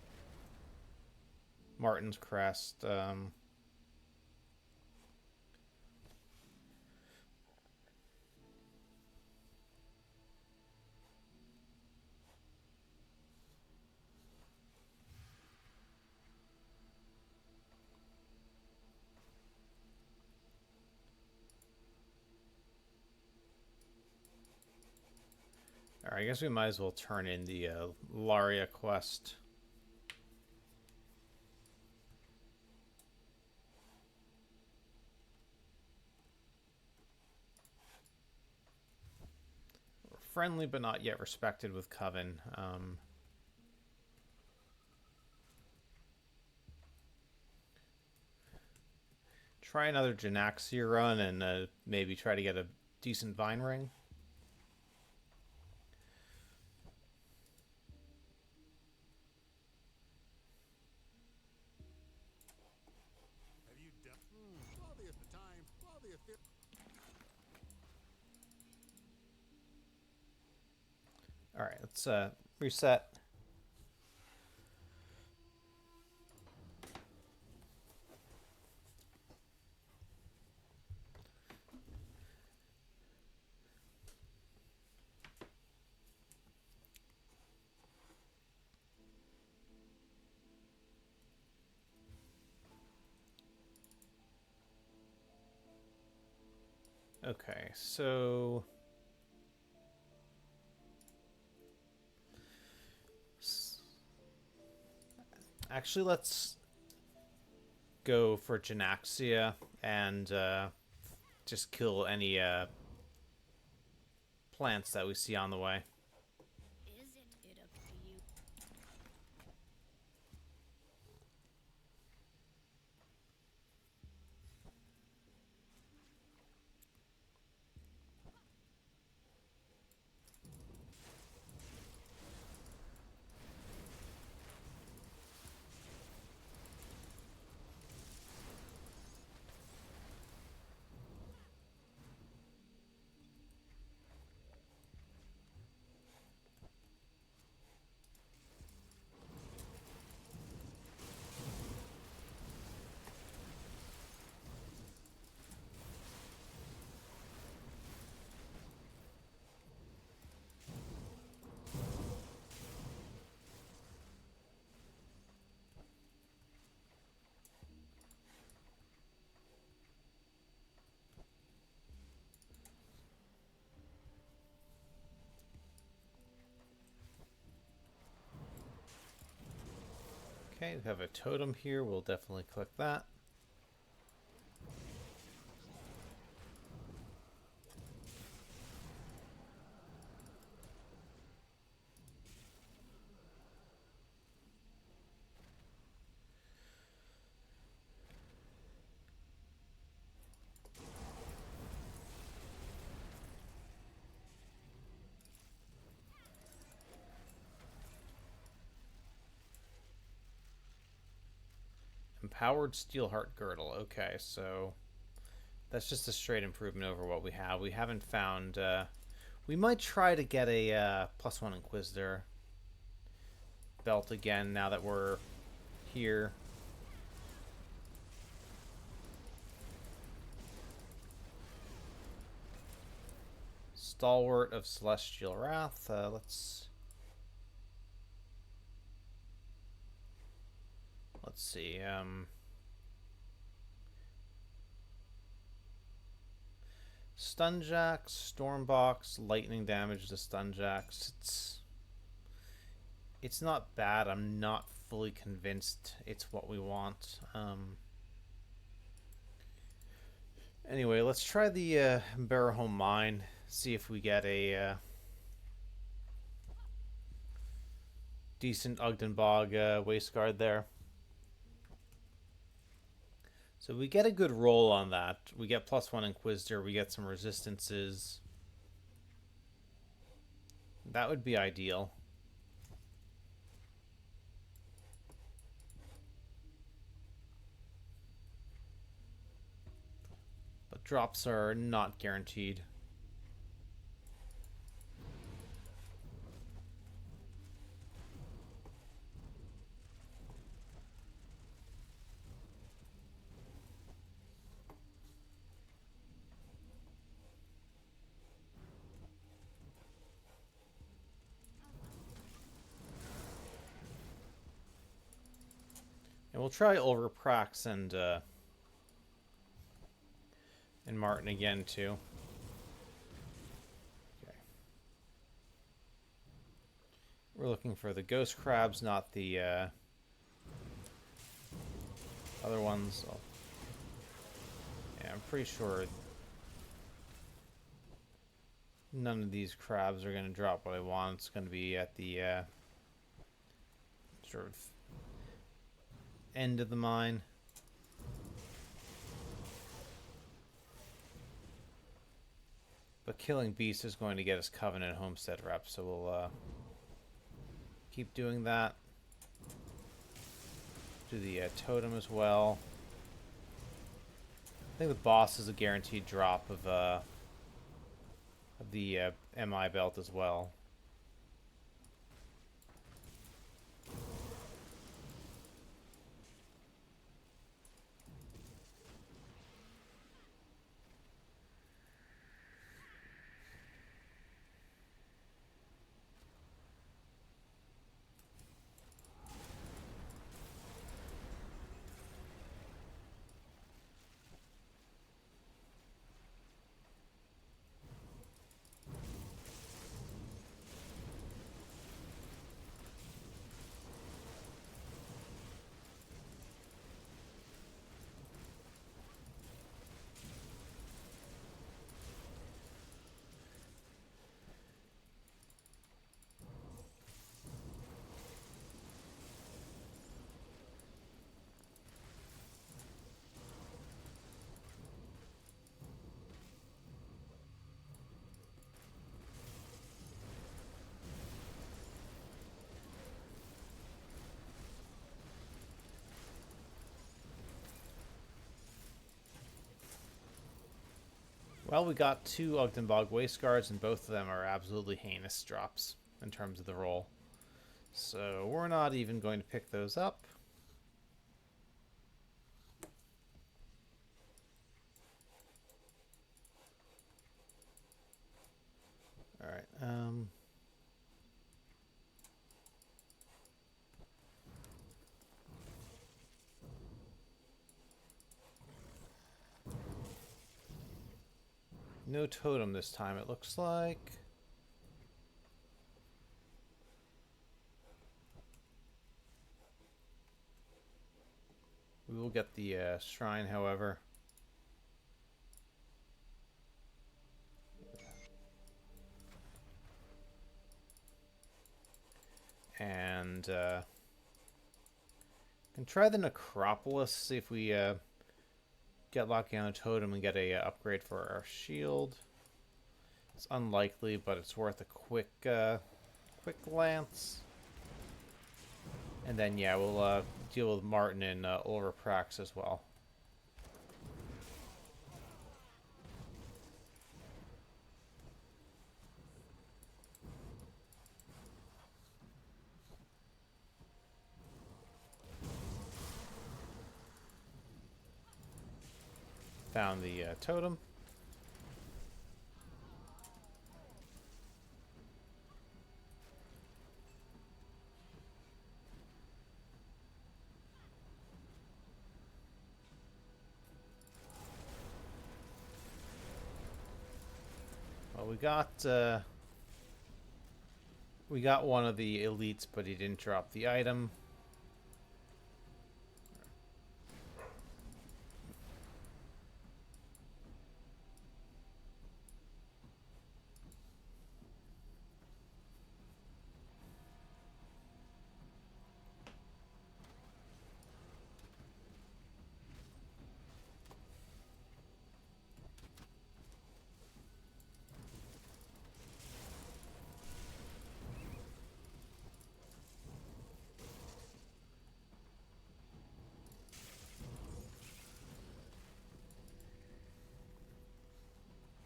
Martin's Crest. Alright, I guess we might as well turn in the Laria quest. We're friendly but not yet respected with Coven. Try another Janaxia run and maybe try to get a decent Vine Ring. Have you done? Quality of the time, quality of fit. Alright, let's reset. Okay, so actually let's go for Janaxia and just kill any plants that we see on the way. Isn't it up to you? Okay, we have a totem here. We'll definitely click that. Empowered Steelheart Girdle. Okay, so that's just a straight improvement over what we have. We haven't found... we might try to get a +1 Inquisitor belt again now that we're here. Stalwart of Celestial Wrath. Let's see. Stunjacks, Stormbox, lightning damage to Stunjacks. It's not bad. I'm not fully convinced it's what we want. Anyway, let's try the Barrowhome Mine. See if we get a decent Ogden Bog Wasteguard there. So we get a good roll on that. We get +1 Inquisitor. We get some resistances. That would be ideal. But drops are not guaranteed. And we'll try Ulraprax and Martin again too. Okay. We're looking for the ghost crabs, not the other ones. Oh. Yeah, I'm pretty sure none of these crabs are going to drop what I want. It's going to be at the sort of end of the mine. But killing beasts is going to get us Covenant Homestead reps, so we'll keep doing that. Do the totem as well. I think the boss is a guaranteed drop of the MI belt as well. Well, we got 2 Ogdenbog Wasteguards, and both of them are absolutely heinous drops in terms of the roll. So we're not even going to pick those up. Alright, no totem this time, it looks like. We will get the shrine, however. And can try the Necropolis, see if we get lucky on a totem and get a upgrade for our shield. It's unlikely, but it's worth a quick glance. And then yeah, we'll deal with Martin and Ulraprax as well. Found the totem. Well, we got one of the elites, but he didn't drop the item.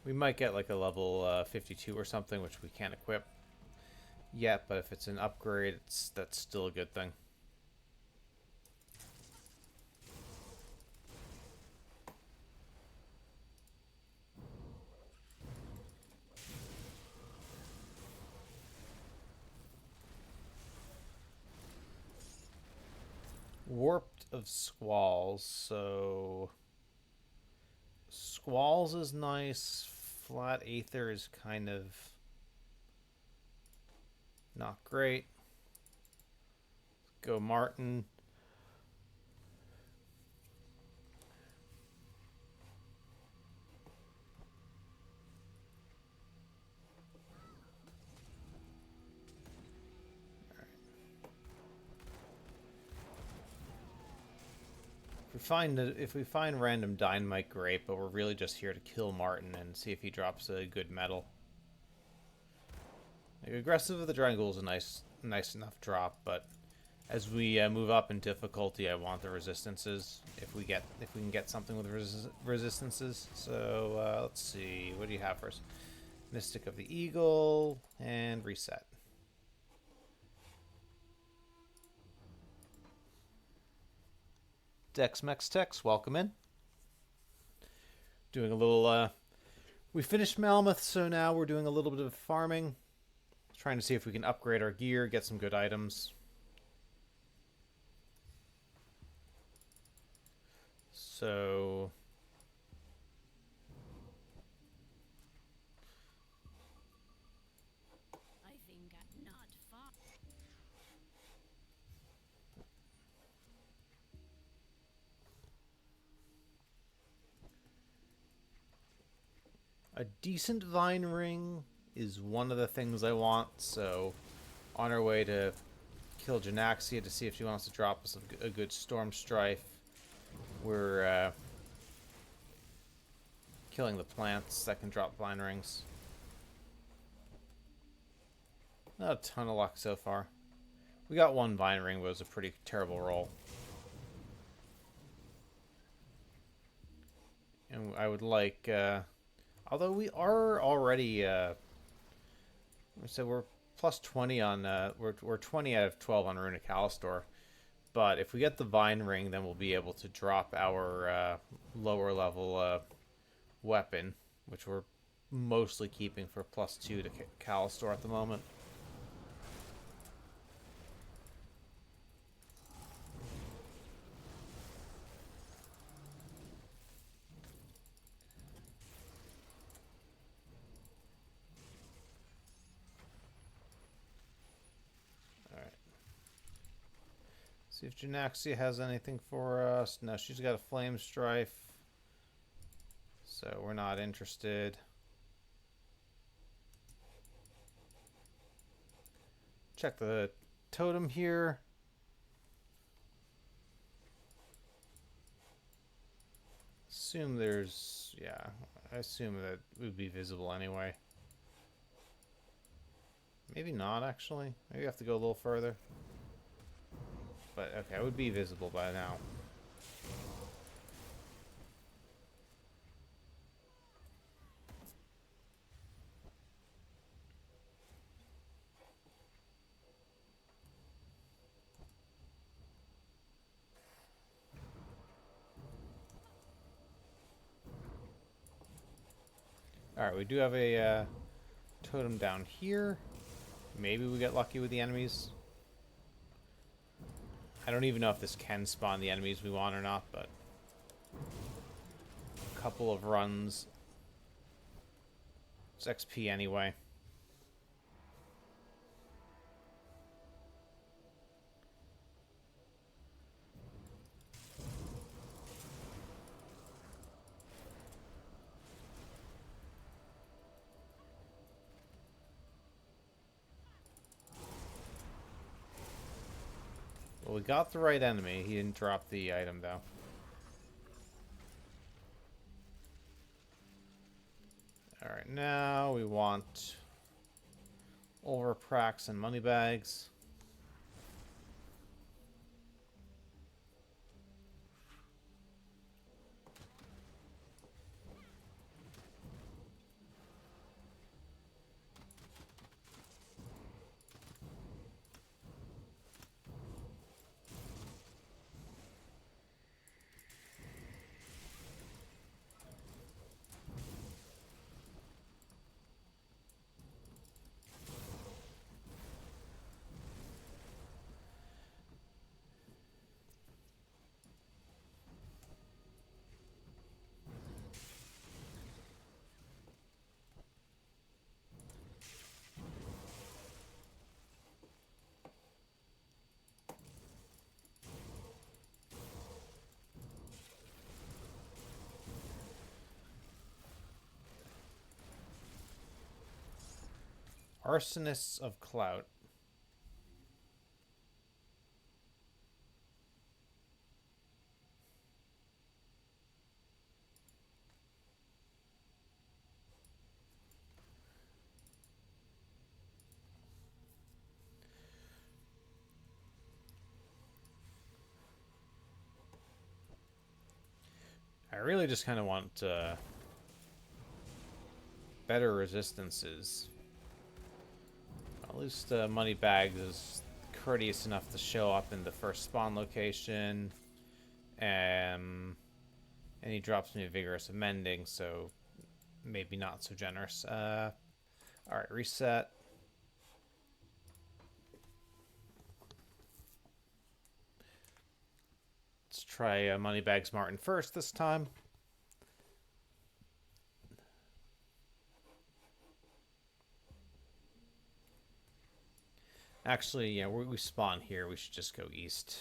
We might get like a level 52 or something, which we can't equip yet, but if it's an upgrade, that's still a good thing. Warped of Squalls, so Squalls is nice. Flat Aether is kind of not great. Go Martin. If we find random dynamite, great, but we're really just here to kill Martin and see if he drops a good metal. Like, Aggressive of the Dragon Ghoul is a nice enough drop, but as we move up in difficulty, I want the resistances. If we can get something with resistances. So let's see, what do you have first? Mystic of the Eagle and reset. DexMexTex, welcome in. Doing a little, we finished Malmoth, so now we're doing a little bit of farming. Trying to see if we can upgrade our gear, get some good items. So... I think I'm not far. a decent vine ring is one of the things I want, so on our way to kill Janaxia to see if she wants to drop us a good Storm Strife. We're killing the plants that can drop vine rings. Not a ton of luck so far. We got one vine ring, but it was a pretty terrible roll. And I would like, although we are already, so we're plus 20 on, we're 20 out of 12 on Runic Alistor. But if we get the Vine Ring, then we'll be able to drop our lower level weapon, which we're mostly keeping for plus 2 to Alistor at the moment. See if Janaxia has anything for us. No, she's got a flame strife. So we're not interested. Check the totem here. Assume there's, yeah, I assume that it would be visible anyway. Maybe not, actually. Maybe I have to go a little further. But, okay, it would be visible by now. Alright, we do have a totem down here. Maybe we get lucky with the enemies. I don't even know if this can spawn the enemies we want or not, but a couple of runs. It's XP anyway. Well, we got the right enemy. He didn't drop the item, though. Alright, now we want overprax and money bags. Arsonists of Clout. I really just kind of want better resistances. At least Money Bags is courteous enough to show up in the first spawn location. And he drops me a Vigorous Amending, so maybe not so generous. Alright, reset. Let's try Moneybags Martin first this time. Actually, yeah, we spawn here. We should just go east.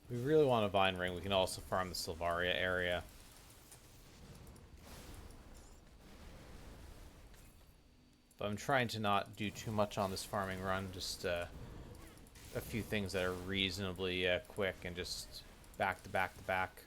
We really want a Vine Ring. We can also farm the Silvaria area. But I'm trying to not do too much on this farming run. Just a few things that are reasonably quick and just back to back to back.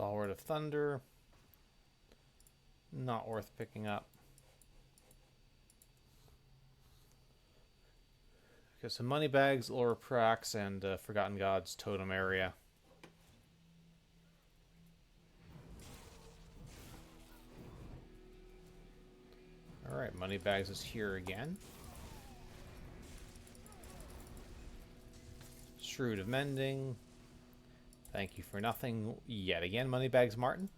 Stalwart of Thunder. Not worth picking up. Okay, so Moneybags, Laura Prax, and Forgotten Gods Totem Area. Alright, Moneybags is here again. Shrewd of Mending. Thank you for nothing yet again, Moneybags Martin.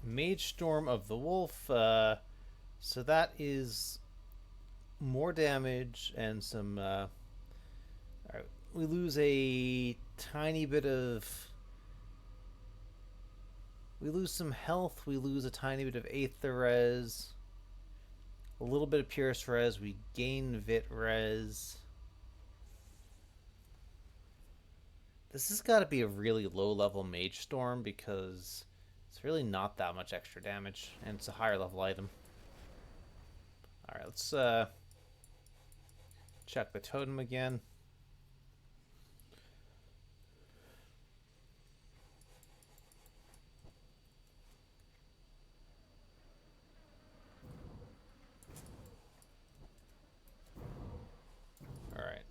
Mage Storm of the Wolf. So that is more damage and some. Alright, we lose a tiny bit of. We lose some health. We lose a tiny bit of Aether Res. A little bit of Pierce Res. We gain Vit Res. This has got to be a really low level Mage Storm because it's really not that much extra damage, and it's a higher level item. Alright, let's check the totem again. Alright.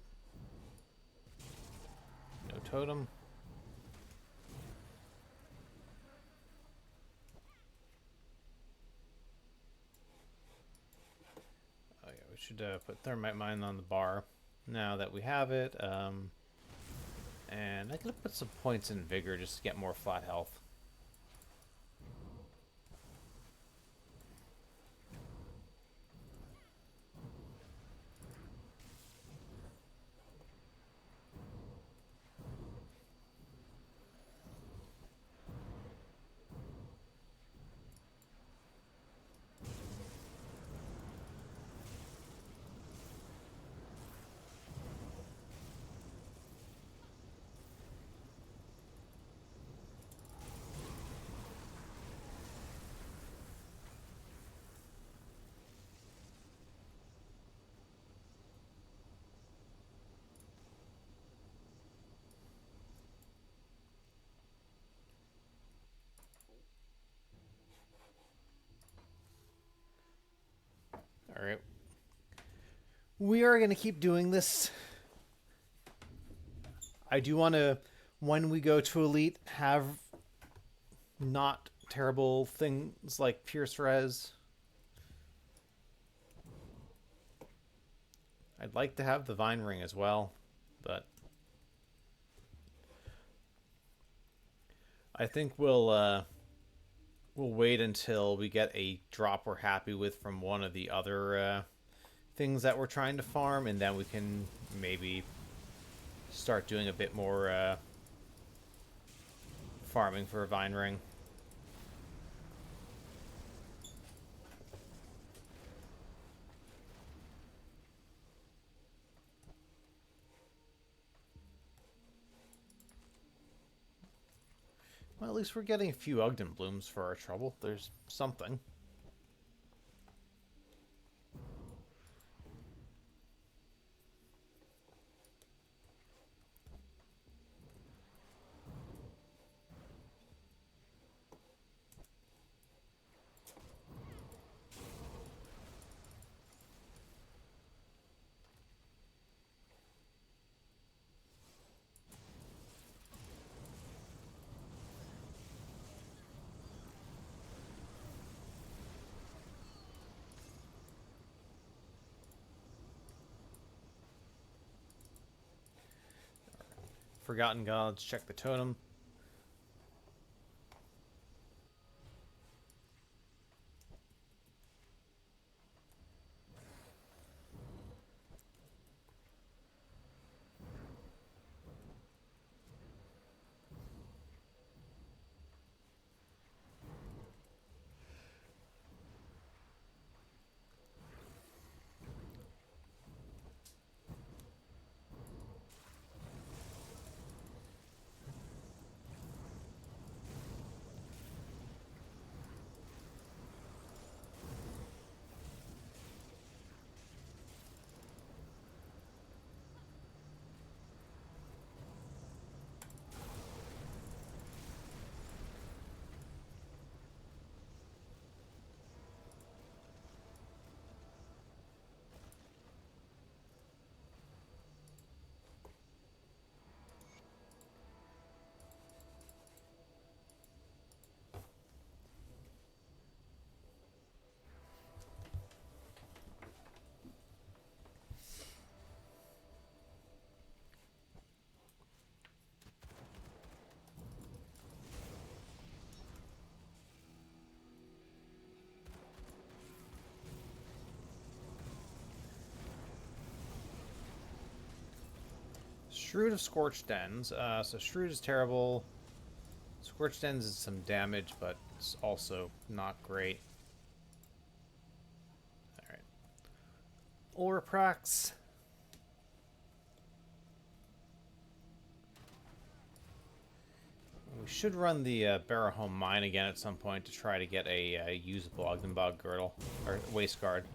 No totem. Oh yeah, we should put Thermite Mine on the bar now that we have it. And I could put some points in Vigor just to get more flat health. Alright. We are going to keep doing this. I do want to, when we go to Elite, have not terrible things like Pierce Res. I'd like to have the Vine Ring as well, but I think we'll wait until we get a drop we're happy with from one of the other things that we're trying to farm, and then we can maybe start doing a bit more farming for a Vine Ring. Well, at least we're getting a few Ogden Blooms for our trouble. There's something. Forgotten Gods, check the totem. Shroud of Scorched Ends. So Shroud is terrible. Scorched Ends is some damage, but it's also not great. Alright. Oraprax. We should run the Barahome Mine again at some point to try to get a usable Ogdenbog Girdle, or Waist Guard.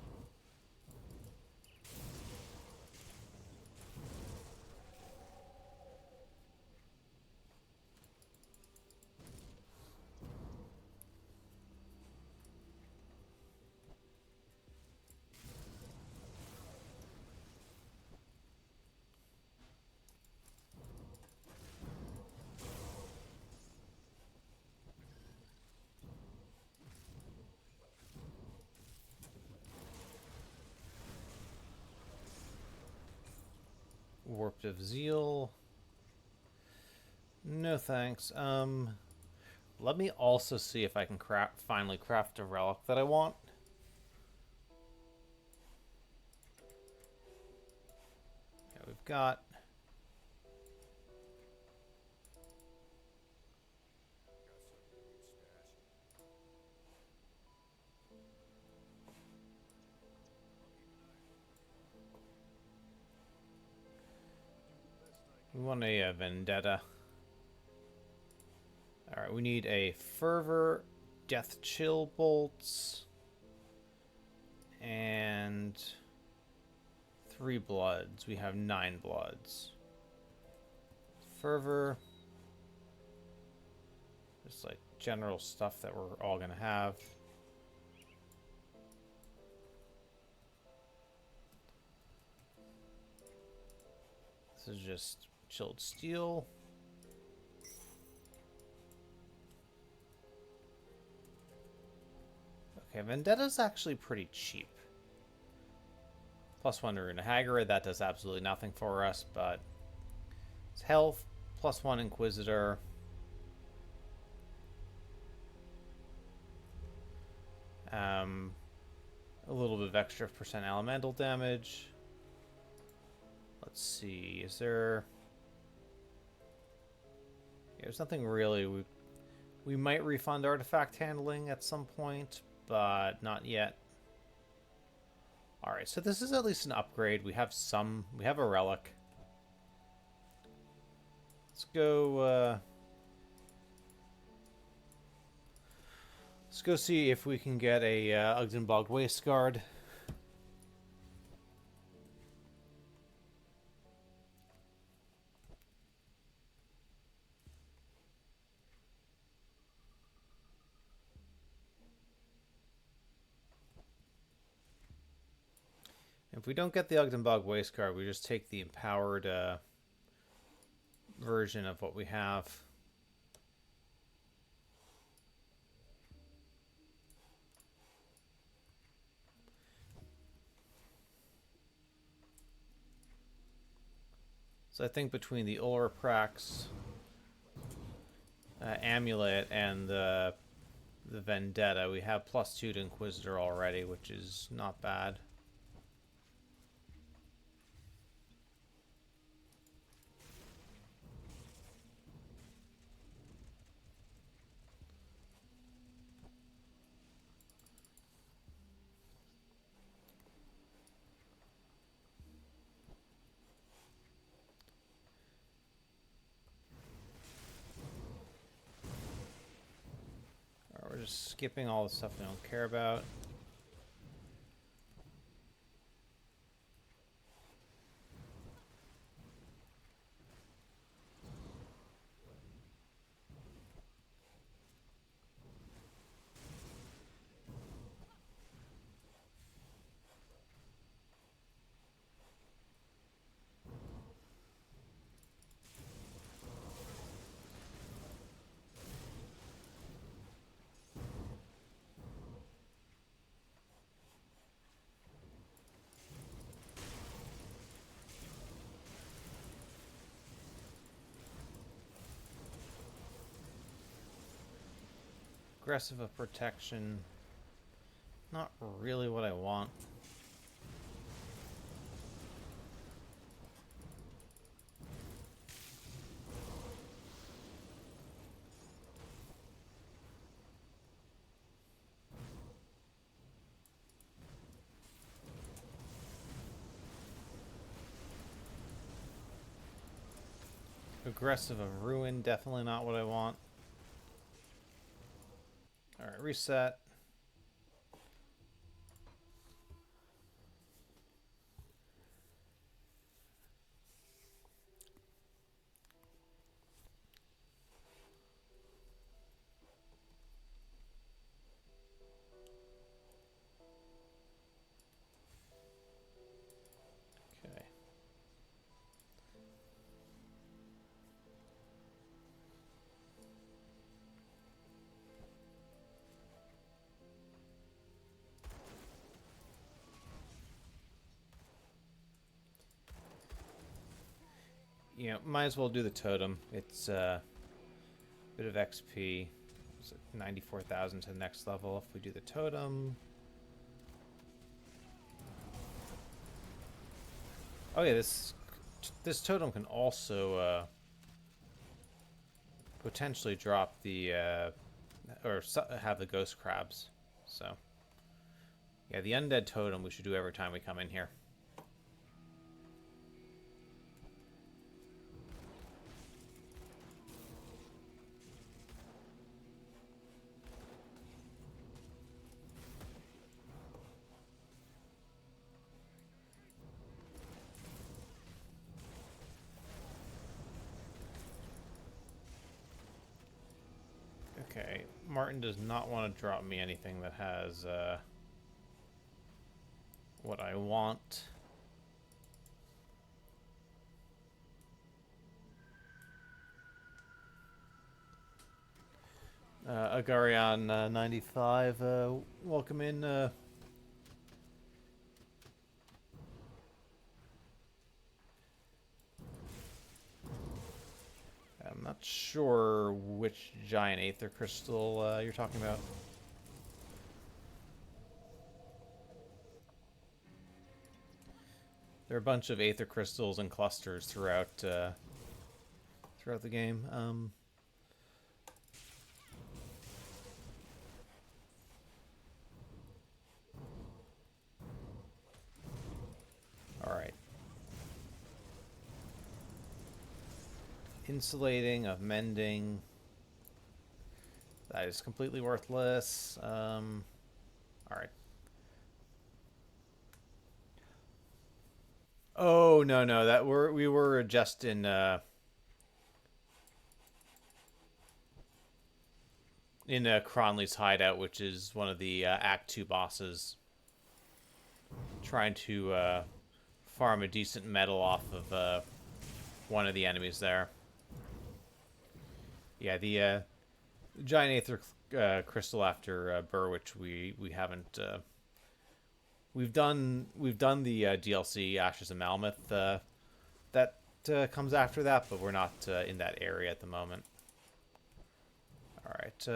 Warped of Zeal. No thanks. Let me also see if I can finally craft a relic that I want. Yeah, we've got... We want a Vendetta. Alright, we need a Fervor, Death Chill Bolts, and 3 Bloods. We have 9 Bloods. Fervor. Just like general stuff that we're all gonna have. This is just Chilled Steel. Okay, Vendetta's actually pretty cheap. +1 Rune Hagrid, that does absolutely nothing for us, but it's health, +1 Inquisitor. A little bit of extra percent elemental damage. Let's see, is there... Yeah, there's nothing really. We might refund artifact handling at some point, but not yet. Alright, so this is at least an upgrade. We have a relic. Let's go, let's go see if we can get a Ugdenbog Waist Guard. If we don't get the Ugdenbog Waist Guard, we just take the empowered version of what we have. So I think between the Olraprax amulet and the Vendetta, we have +2 to Inquisitor already, which is not bad. We're just skipping all the stuff we don't care about. Aggressive of protection. Not really what I want. Aggressive of ruin, definitely not what I want. Alright, reset. Okay. You know, might as well do the totem. It's a bit of XP. It's 94,000 to the next level if we do the totem. Oh yeah, this totem can also potentially drop the or have the ghost crabs. So yeah, the undead totem we should do every time we come in here. Okay, Martin does not want to drop me anything that has what I want. Agarion 95, welcome in. I'm not sure which giant aether crystal you're talking about. There are a bunch of aether crystals and clusters throughout throughout the game. All right. Insulating of mending. That is completely worthless. All right. Oh no, that we were just in Cronley's hideout, which is one of the Act 2 bosses, trying to farm a decent metal off of one of the enemies there. Yeah, the giant aether crystal after Burwich we haven't. We've done the DLC Ashes of Malmouth. That comes after that, but we're not in that area at the moment. Alright.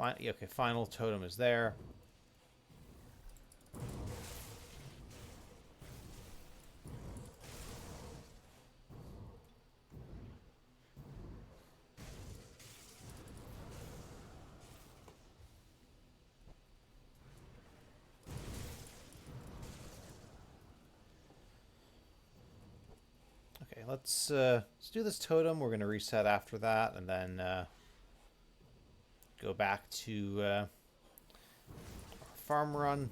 Okay, final totem is there. Okay, let's do this totem. We're going to reset after that, and then go back to our farm run.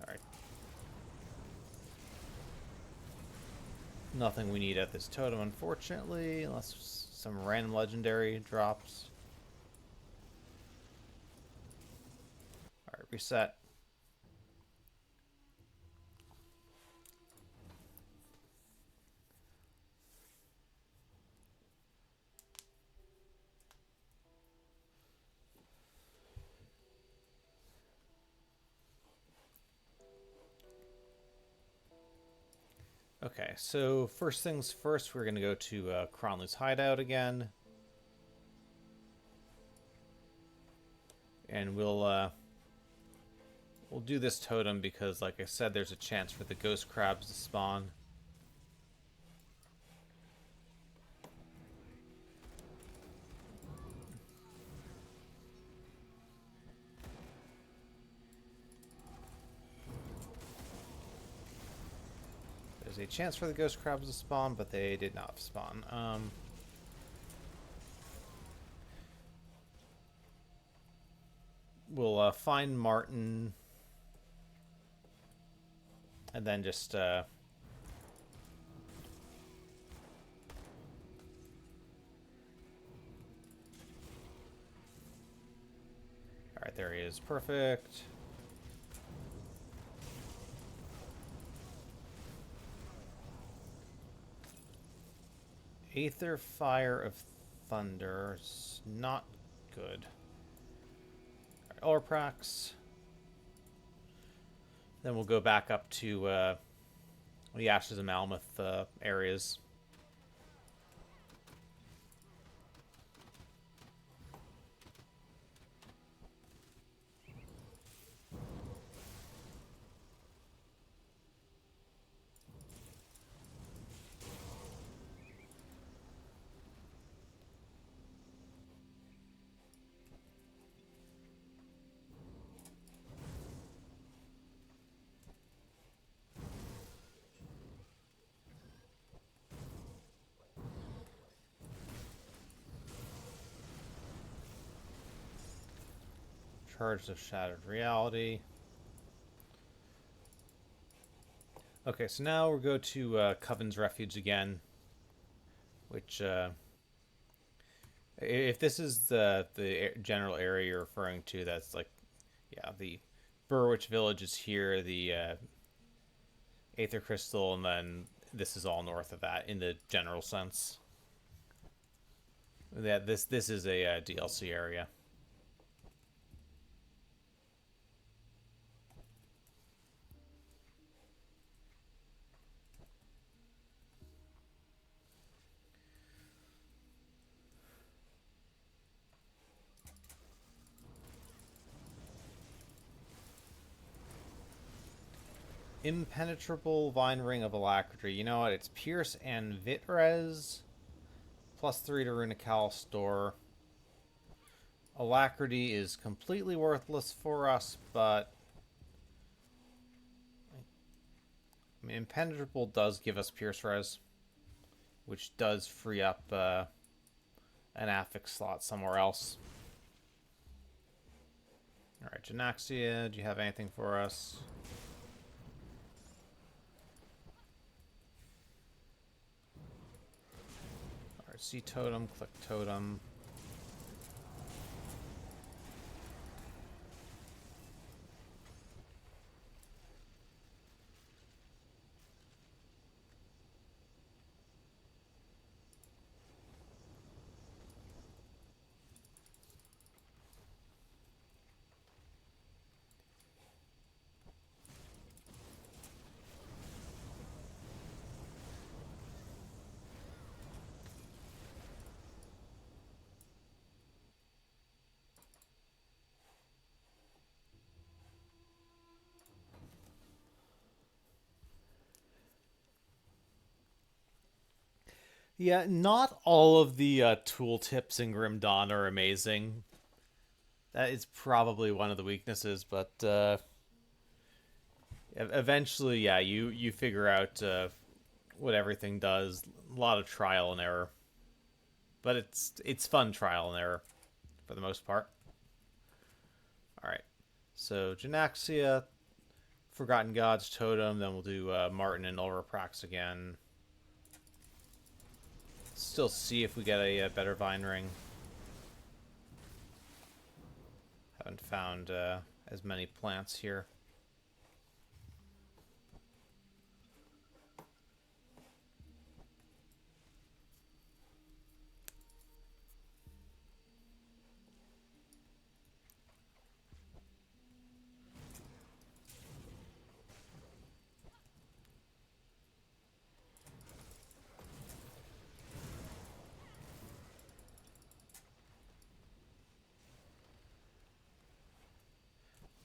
Alright. Nothing we need at this totem, unfortunately, unless some random legendary drops. Alright, reset. Okay, so first things first, we're going to go to Cronley's hideout again. And we'll do this totem because, like I said, there's a chance for the ghost crabs to spawn. There's a chance for the ghost crabs to spawn, but they did not spawn. We'll find Martin, and then just all right, there he is. Perfect. Aether Fire of Thunder's not good. Alright, Orprax. Then we'll go back up to the Ashes of Malmoth areas. Charged of Shattered Reality. Okay, so now we'll go to Coven's Refuge again, which, if this is the general area you're referring to, that's like, yeah, the Burwich Village is here, the Aether Crystal, and then this is all north of that in the general sense. Yeah, this is a DLC area. Impenetrable Vine Ring of Alacrity. You know what? It's Pierce and Vitrez. +3 to Runical Store. Alacrity is completely worthless for us, but I mean, Impenetrable does give us Pierce Res, which does free up an affix slot somewhere else. Alright, Janaxia, do you have anything for us? Alright, see Totem, click Totem. Yeah, not all of the tooltips in Grim Dawn are amazing. That is probably one of the weaknesses, but eventually, yeah, you figure out what everything does. A lot of trial and error, but it's fun trial and error for the most part. All right, so Janaxia, Forgotten Gods Totem. Then we'll do Martin and Ulraprax again. Still see if we get a better Vine Ring. Haven't found as many plants here.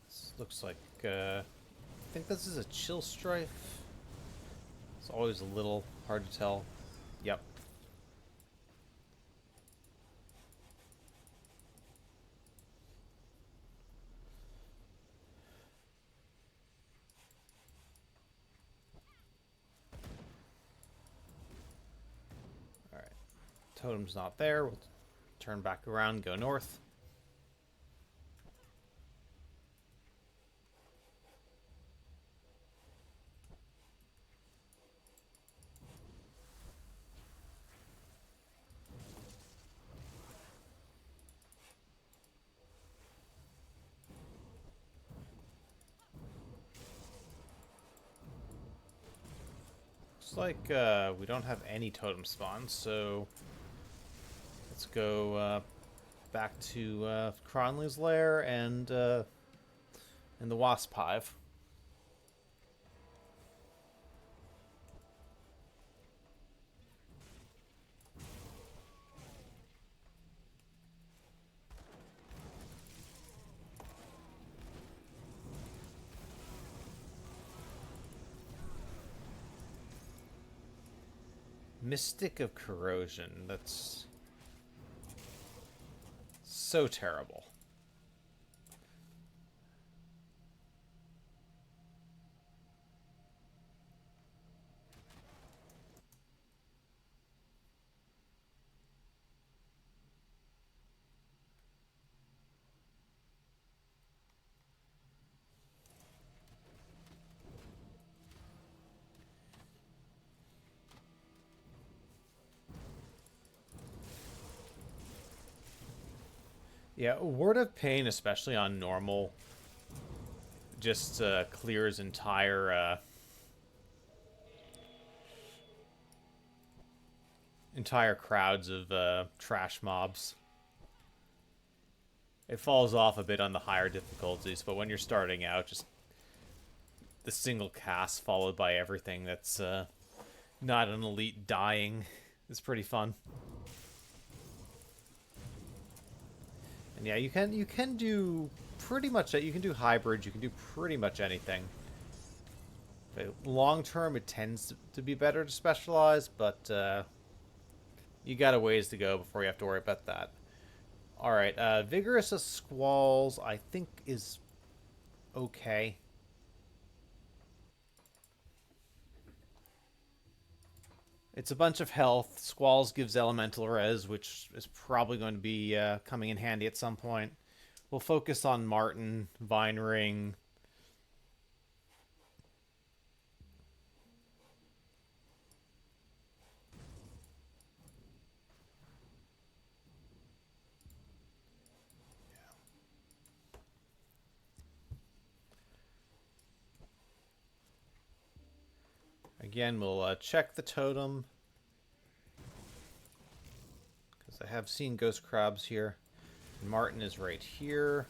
This looks like I think this is a Chill Strife. It's always a little hard to tell. Yep. Alright. Totem's not there. We'll turn back around, go north. Looks like we don't have any totem spawns, so let's go back to Cronley's lair and the Wasp Hive. Mystic of Corrosion. That's so terrible. Yeah, Word of Pain, especially on normal, just clears entire crowds of trash mobs. It falls off a bit on the higher difficulties, but when you're starting out, just the single cast followed by everything that's not an elite dying is pretty fun. And yeah, you can do pretty much that. You can do hybrids. You can do pretty much anything. But long term, it tends to be better to specialize, but you got a ways to go before you have to worry about that. All right, Vigorous of Squalls, I think is okay. It's a bunch of health. Squalls gives elemental res, which is probably going to be coming in handy at some point. We'll focus on Martin, Vine Ring. Again, we'll check the totem, because I have seen ghost crabs here. Martin is right here.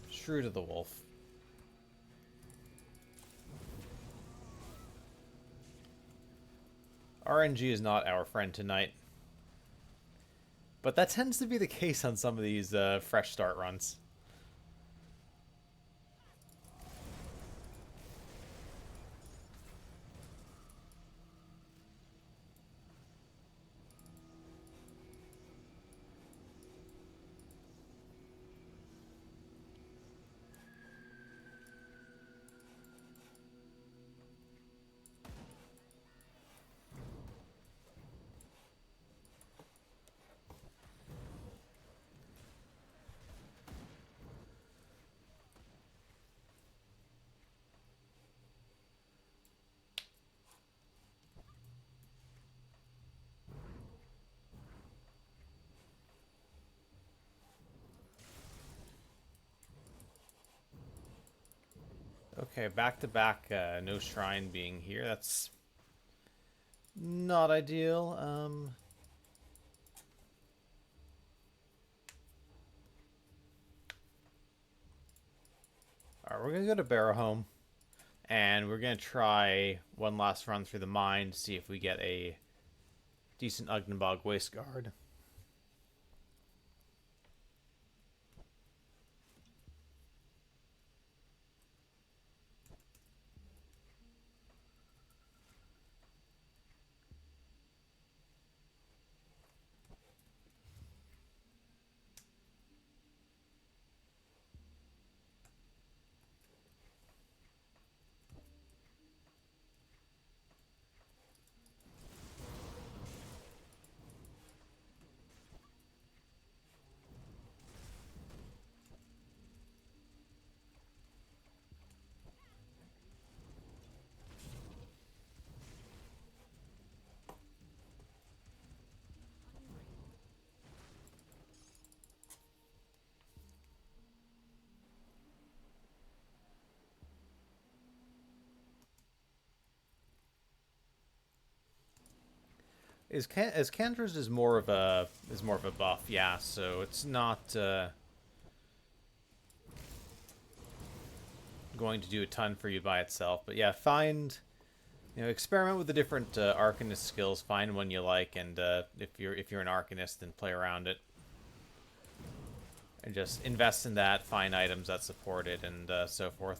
Shrew of the Wolf. RNG is not our friend tonight. But that tends to be the case on some of these fresh start runs. Okay, back to back, no shrine being here. That's not ideal. Alright, we're gonna go to Barrowhome, and we're gonna try one last run through the mine to see if we get a decent Ugnabog Wasteguard. As Candra's is more of a buff, yeah. So it's not going to do a ton for you by itself. But yeah, find experiment with the different Arcanist skills. Find one you like, and if you're an Arcanist, then play around it, and just invest in that. Find items that support it, and so forth.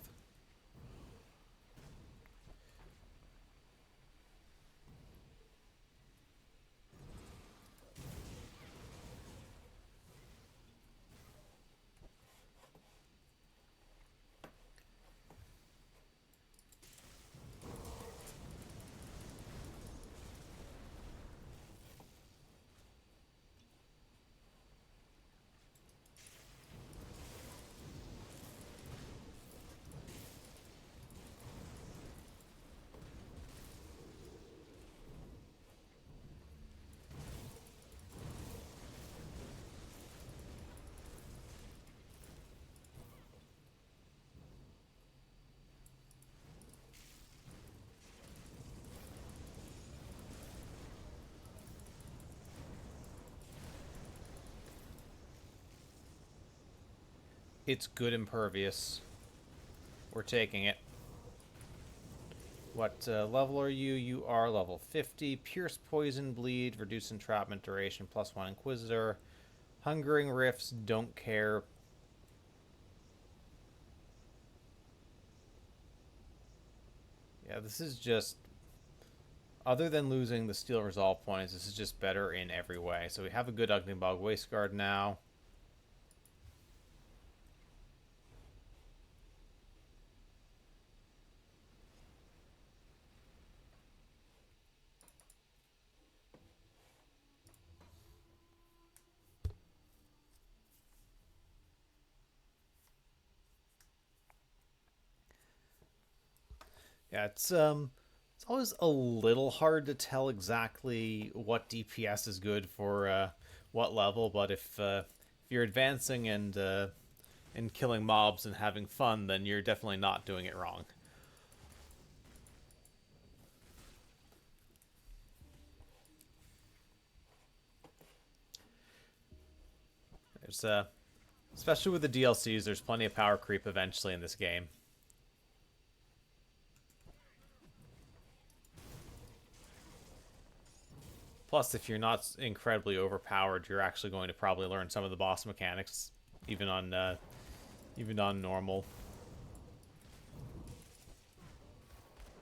It's good impervious. We're taking it. What level are you? You are level 50. Pierce, Poison, Bleed, Reduce Entrapment Duration, +1 Inquisitor. Hungering Rifts, don't care. Yeah, this is just... Other than losing the Steel Resolve points, this is just better in every way. So we have a good Ugnabog Wasteguard now. Yeah, it's always a little hard to tell exactly what DPS is good for what level, but if you're advancing and killing mobs and having fun, then you're definitely not doing it wrong. There's especially with the DLCs, there's plenty of power creep eventually in this game. Plus, if you're not incredibly overpowered, you're actually going to probably learn some of the boss mechanics, even on normal,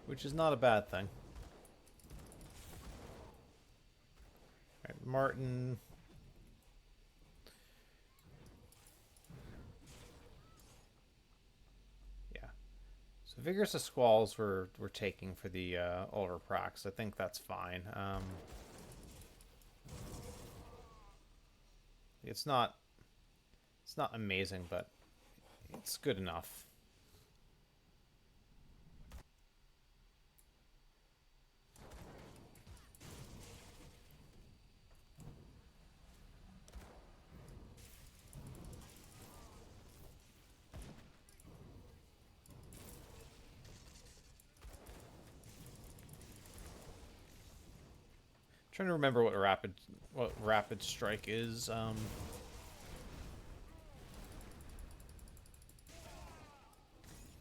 which is not a bad thing. All right, Martin. Yeah. So Vigorous of Squalls we're taking for the Ultraprax. I think that's fine. It's not amazing, but it's good enough. Trying to remember what rapid strike is.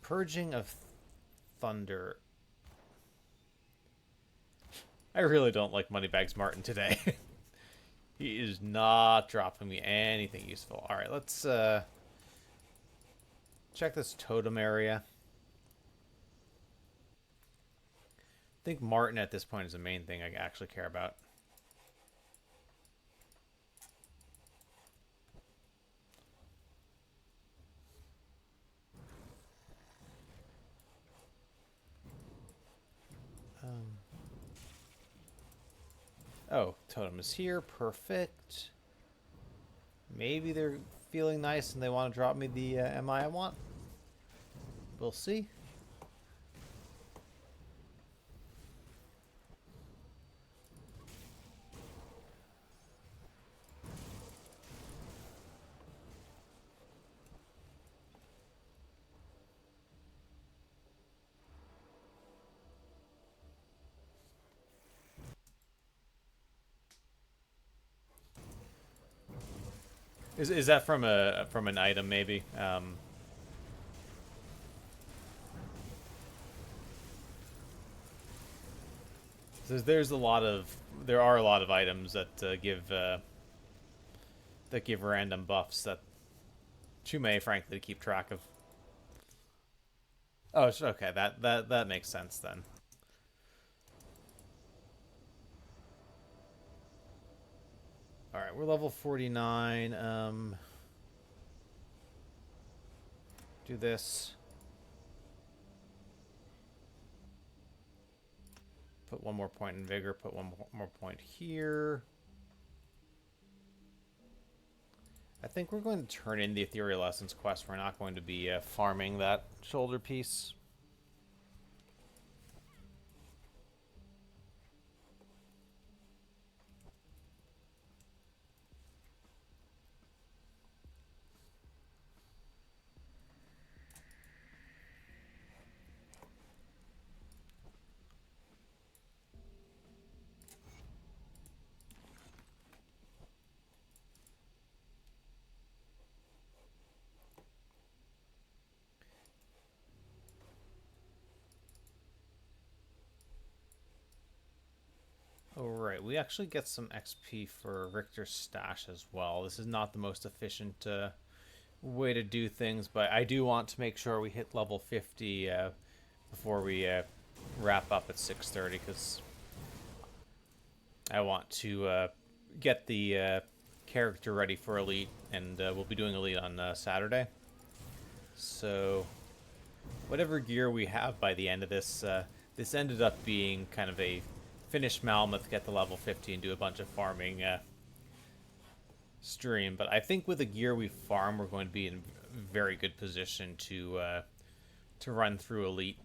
Purging of Thunder. I really don't like Moneybags Martin today. He is not dropping me anything useful. All right, let's check this totem area. I think Martin at this point is the main thing I actually care about. Oh, totem is here. Perfect. Maybe they're feeling nice and they want to drop me the MI I want. We'll see. Is that from an item maybe? So there are a lot of items that give random buffs that too many, frankly, to keep track of. Oh, okay. That makes sense then. All right, we're level 49. Do this. Put one more point in vigor. Put one more point here. I think we're going to turn in the Ethereal Essence quest. We're not going to be farming that shoulder piece. Alright, we actually get some XP for Richter's stash as well. This is not the most efficient way to do things, but I do want to make sure we hit level 50 before we wrap up at 6:30, because I want to get the character ready for Elite, and we'll be doing Elite on Saturday. So whatever gear we have by the end of this, this ended up being kind of a finish Malmoth, get to level 50, and do a bunch of farming stream. But I think with the gear we farm, we're going to be in very good position to run through Elite.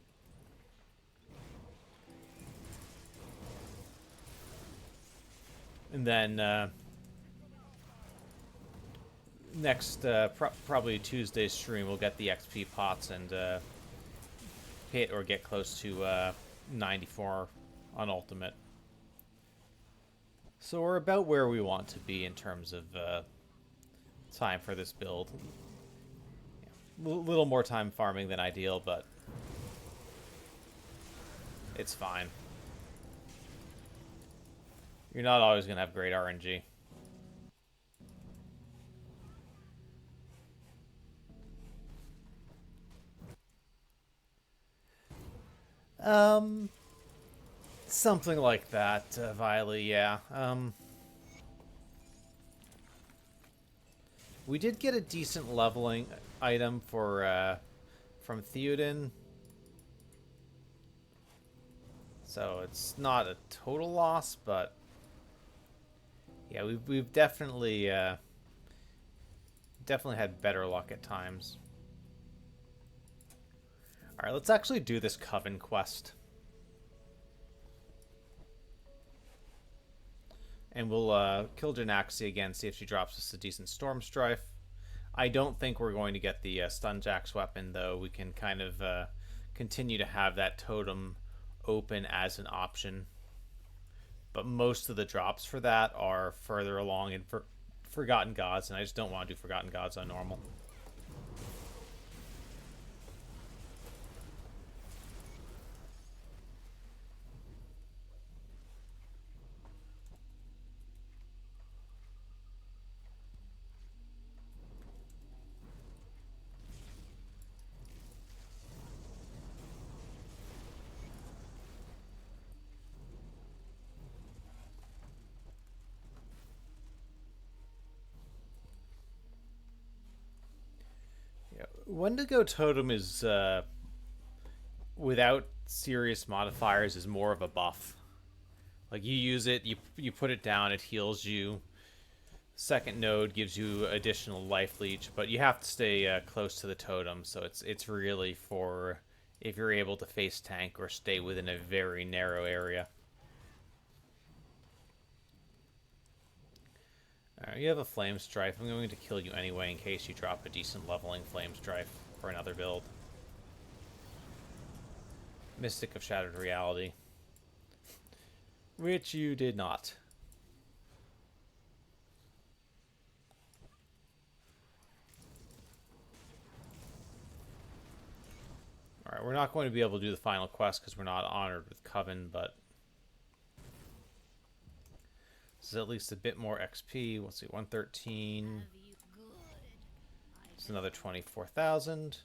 And then next, probably Tuesday's stream, we'll get the XP pots and hit or get close to 94 on Ultimate. So we're about where we want to be in terms of time for this build. A little more time farming than ideal, but it's fine. You're not always going to have great RNG. Something like that, Viley, yeah. We did get a decent leveling item for from Theoden. So it's not a total loss, but yeah, we've definitely had better luck at times. All right, let's actually do this Coven quest. And we'll kill Janaxi again, see if she drops us a decent Storm Strife. I don't think we're going to get the Stunjack's weapon, though. We can kind of continue to have that totem open as an option. but most of the drops for that are further along in Forgotten Gods, and I just don't want to do Forgotten Gods on normal. Yeah, Wendigo Totem is without serious modifiers is more of a buff. Like you use it, you put it down, it heals you. Second node gives you additional life leech, but you have to stay close to the totem, so it's really for if you're able to face tank or stay within a very narrow area. Alright, you have a Flame Strife. I'm going to kill you anyway in case you drop a decent leveling Flame Strife for another build. Mystic of Shattered Reality. Which you did not. Alright, we're not going to be able to do the final quest because we're not honored with Coven, but this is at least a bit more XP. Let's see, 113. Have you good? It's another 24,000.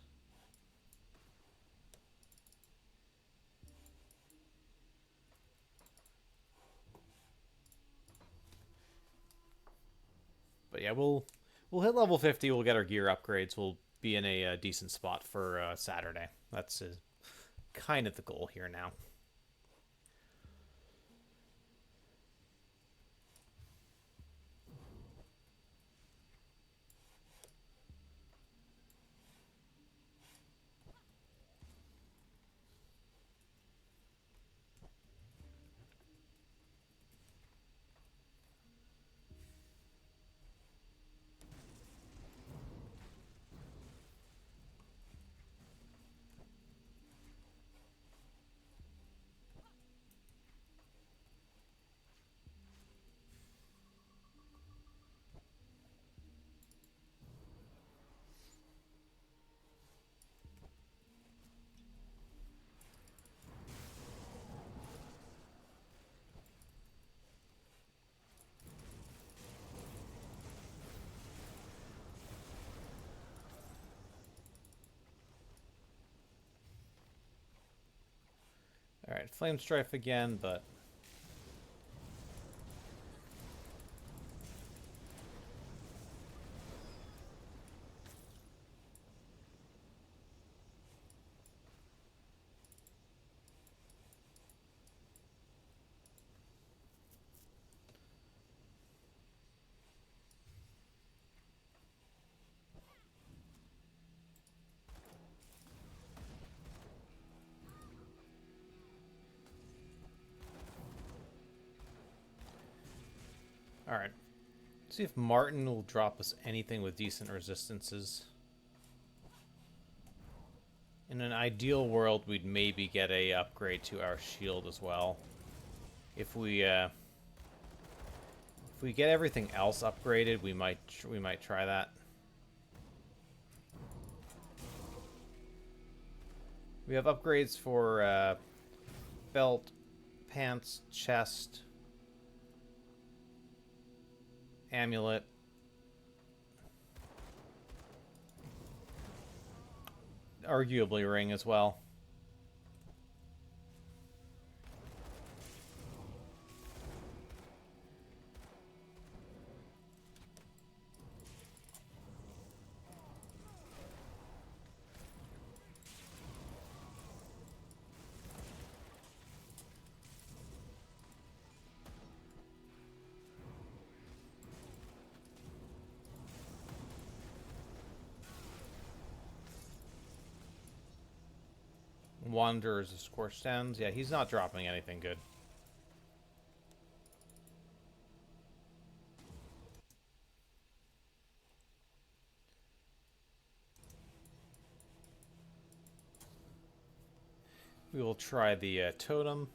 But yeah, we'll hit level 50. We'll get our gear upgrades. We'll be in a decent spot for Saturday. That's kind of the goal here now. Alright, Flame Strife again, but alright. See if Martin will drop us anything with decent resistances. In an ideal world, we'd maybe get a upgrade to our shield as well. If we get everything else upgraded, we might try that. We have upgrades for belt, pants, chest, amulet, arguably ring as well. Wanderers of Scorched Ends. Yeah, he's not dropping anything good. We will try the totem.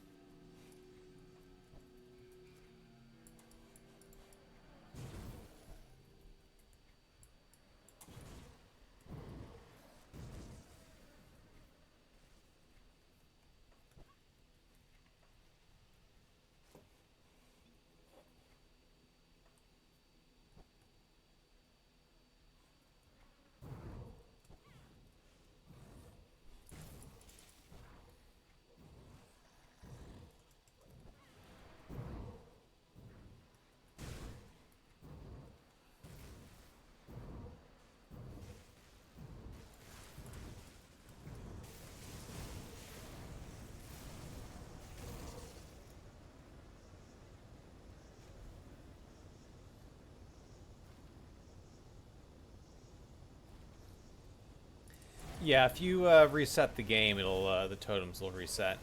Yeah, if you reset the game, it'll the totems will reset,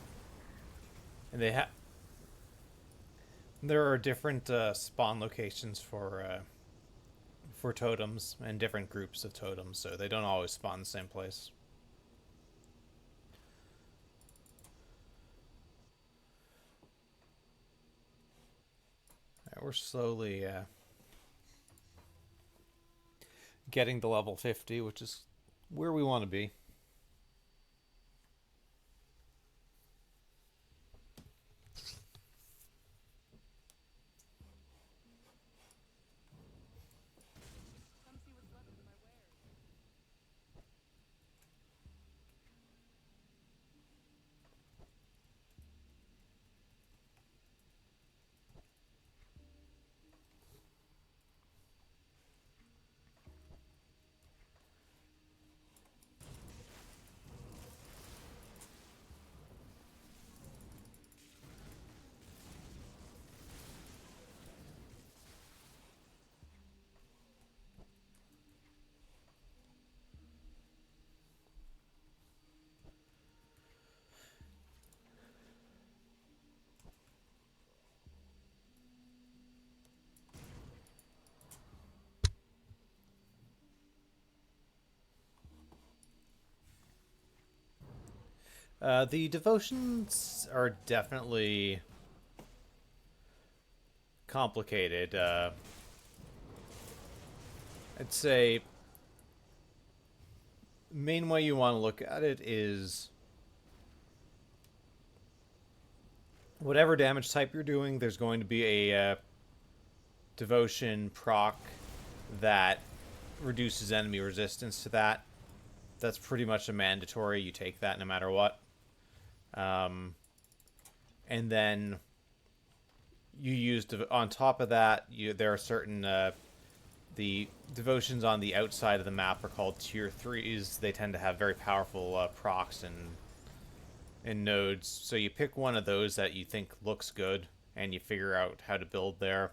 and there are different spawn locations for totems and different groups of totems, so they don't always spawn in the same place. All right, we're slowly getting to level 50, which is where we want to be. Come see what's left of my wares. The devotions are definitely complicated. I'd say main way you want to look at it is whatever damage type you're doing, there's going to be a devotion proc that reduces enemy resistance to that. That's pretty much a mandatory. You take that no matter what. And then you use on top of that. There are certain the devotions on the outside of the map are called tier 3s. They tend to have very powerful procs and nodes. So you pick one of those that you think looks good, and you figure out how to build there,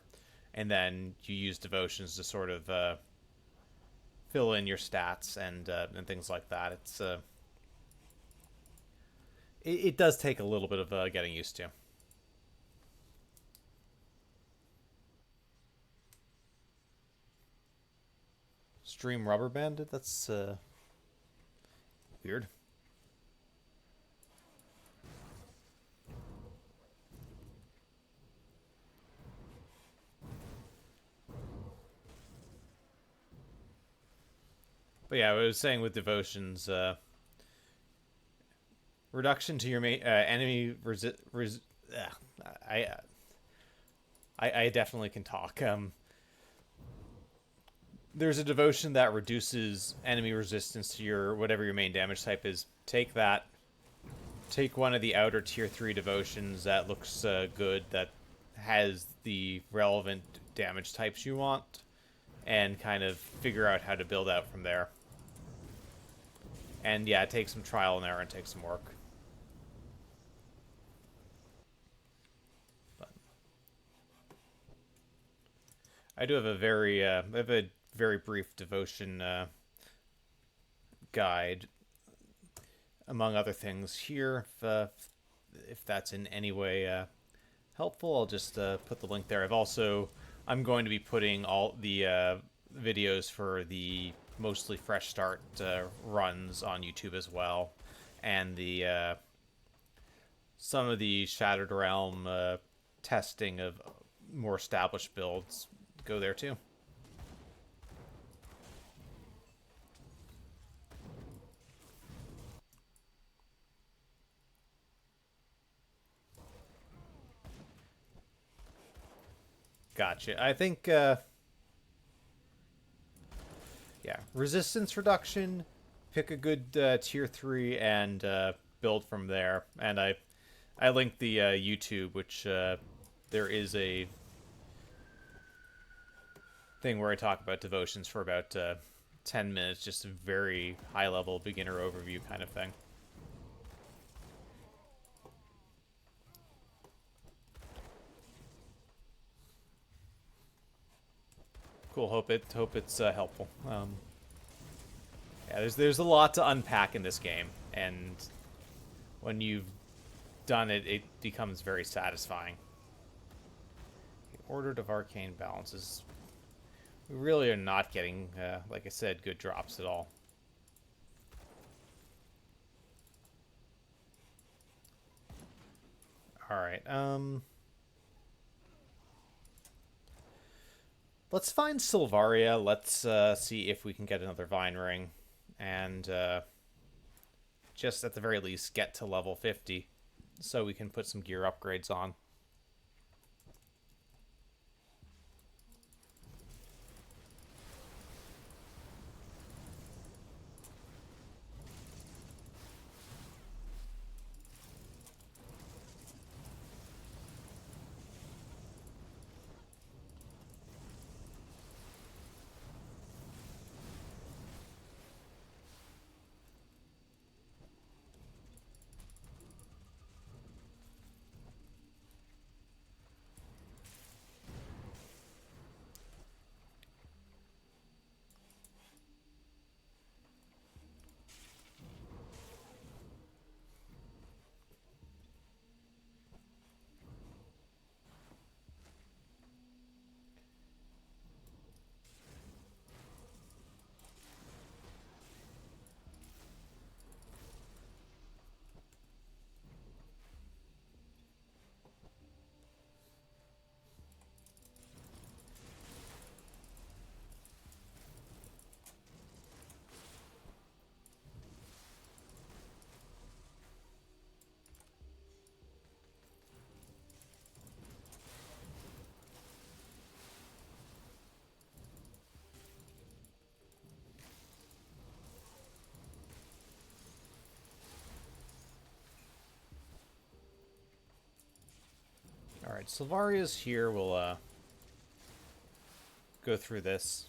and then you use devotions to sort of fill in your stats and things like that. It does take a little bit of getting used to. Stream Rubber Banded? That's weird. But yeah, I was saying with devotions, reduction to your enemy I definitely can talk. There's a devotion that reduces enemy resistance to your whatever your main damage type is. Take that. Take one of the outer tier 3 devotions that looks good, that has the relevant damage types you want, and kind of figure out how to build out from there. And yeah, it takes some trial and error and takes some work. But I do have a very brief devotion guide, among other things here. If that's in any way helpful, I'll just put the link there. I'm going to be putting all the videos for the mostly fresh start runs on YouTube as well, and the some of the Shattered Realm testing of more established builds go there too. Gotcha. I think yeah, resistance reduction, pick a good tier 3 and build from there. And I linked the YouTube, which there is a thing where I talk about devotions for about 10 minutes, just a very high level beginner overview kind of thing. Cool. Hope it's helpful. Yeah, there's a lot to unpack in this game, and when you've done it, it becomes very satisfying. The Ordered of Arcane Balances. We really are not getting, like I said, good drops at all. Alright, let's find Silvaria. Let's see if we can get another Vine Ring. And just at the very least get to level 50 so we can put some gear upgrades on. Alright, Silvaria's here. We'll go through this.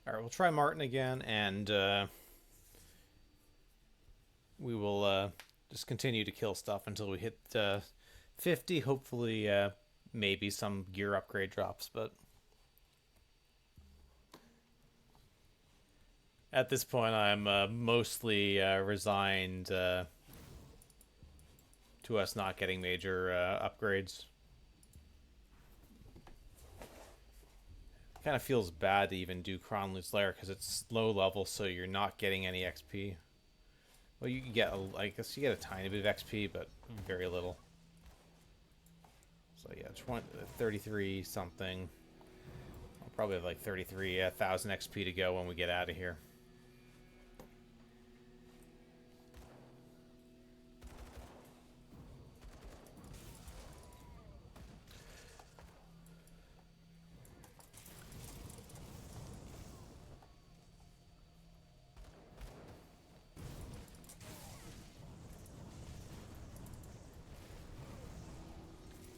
Alright, we'll try Martin again, and we will just continue to kill stuff until we hit 50. Hopefully, maybe some gear upgrade drops, but at this point, I'm mostly resigned to us not getting major upgrades. Kind of feels bad to even do Kronlu's Lair because it's low level, so you're not getting any XP. Well, you can get, I guess you get a tiny bit of XP, but very little. So yeah, 33 something. I'll probably have like 33,000 XP to go when we get out of here.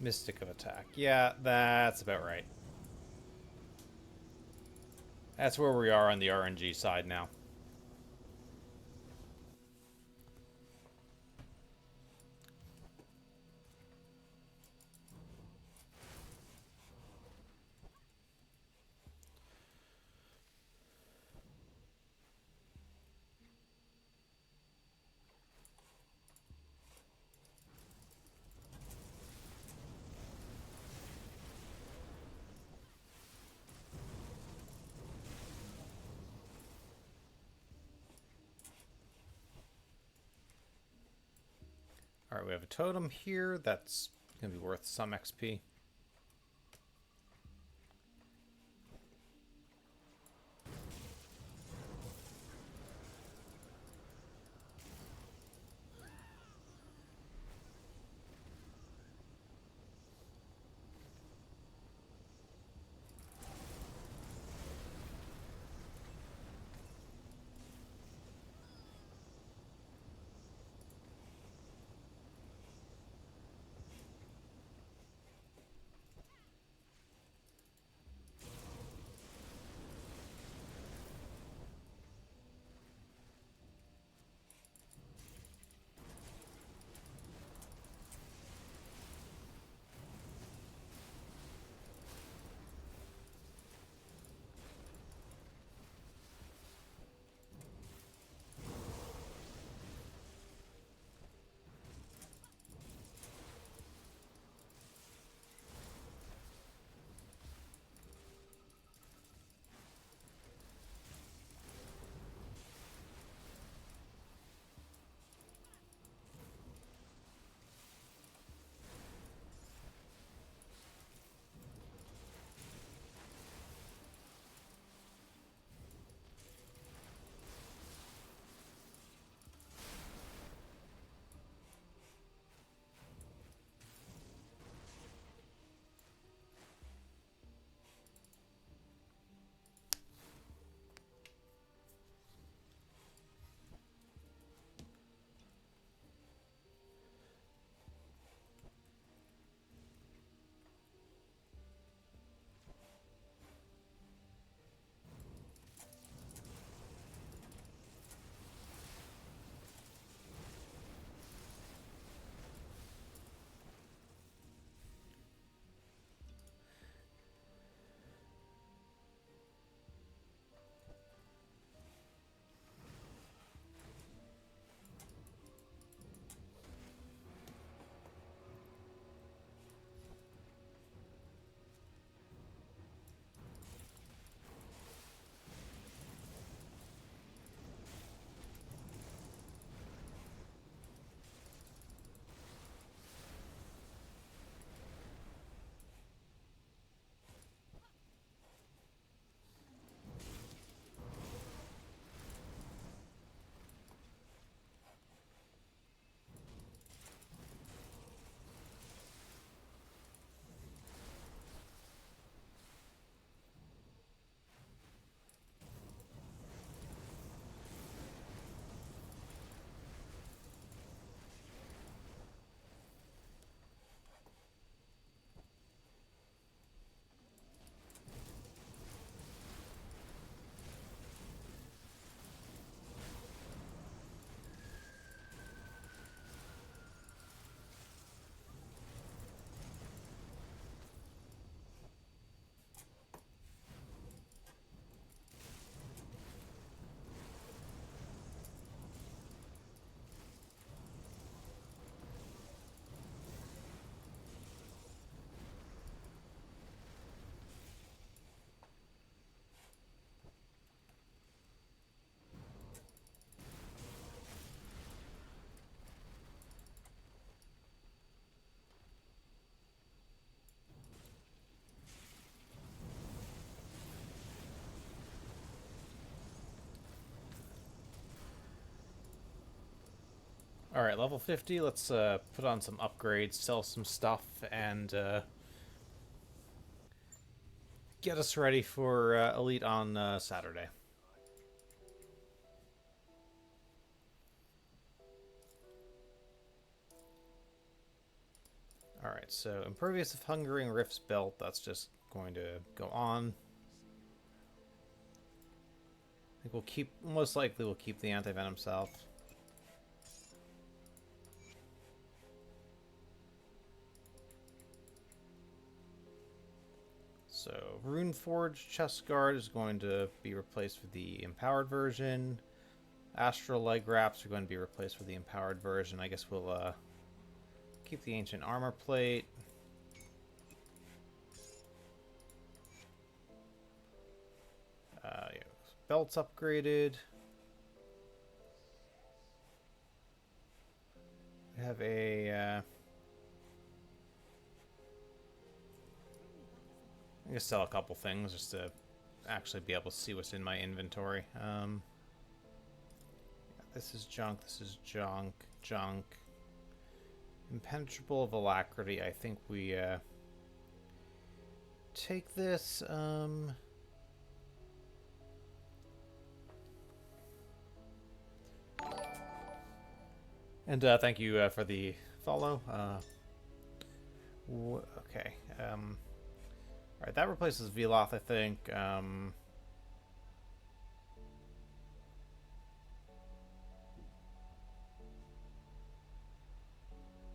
Mystic of Attack. Yeah, that's about right. That's where we are on the RNG side now. Alright, we have a totem here. That's going to be worth some XP. Alright, level 50. Let's put on some upgrades, sell some stuff, and get us ready for Elite on Saturday. Alright, so Impervious of Hungering Rift's Belt, that's just going to go on. I think we'll keep, most likely we'll keep the Anti-Venom Salve. So, Runeforge Chest Guard is going to be replaced with the Empowered version. Astral Leg Wraps are going to be replaced with the Empowered version. I guess we'll keep the Ancient Armor Plate. Yeah, belts upgraded. We have a... I'm going to sell a couple things just to actually be able to see what's in my inventory. This is junk, this is junk, junk. Impenetrable of Alacrity, I think we take this. And thank you for the follow. Okay. Alright, that replaces Veloth, I think.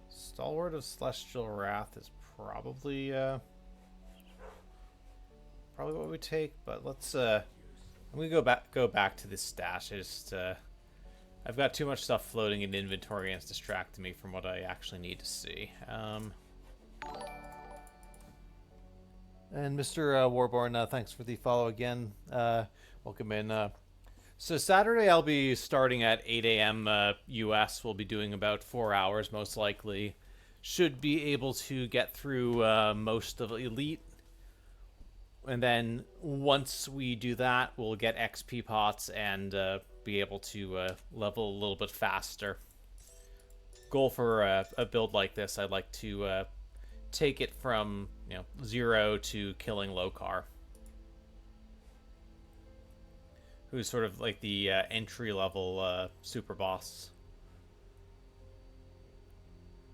Stalwart of Celestial Wrath is probably what we take, but let's I'm gonna go back to this stash. I've got too much stuff floating in inventory and it's distracting me from what I actually need to see. And Mr. Warborn, thanks for the follow again. Welcome in. So Saturday I'll be starting at 8 a.m. US. We'll be doing about 4 hours most likely. Should be able to get through most of Elite. And then once we do that, we'll get XP pots and be able to level a little bit faster. Goal for a build like this, I'd like to take it from 0 to killing Lokar, who's sort of like the entry-level super boss.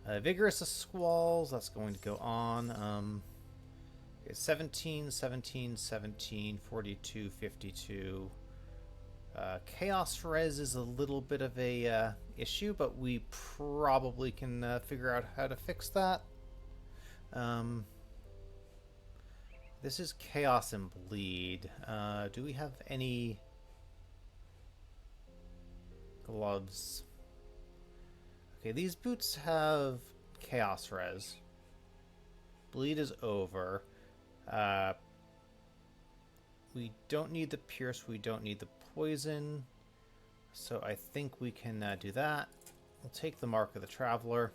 Vigorous of Squalls, that's going to go on. Okay, 17, 17, 17, 42, 52. Chaos Res is a little bit of a issue, but we probably can figure out how to fix that. This is Chaos and Bleed. Do we have any gloves? Okay, these boots have Chaos Res. Bleed is over. We don't need the Pierce, we don't need the Poison. So I think we can do that. We'll take the Mark of the Traveler.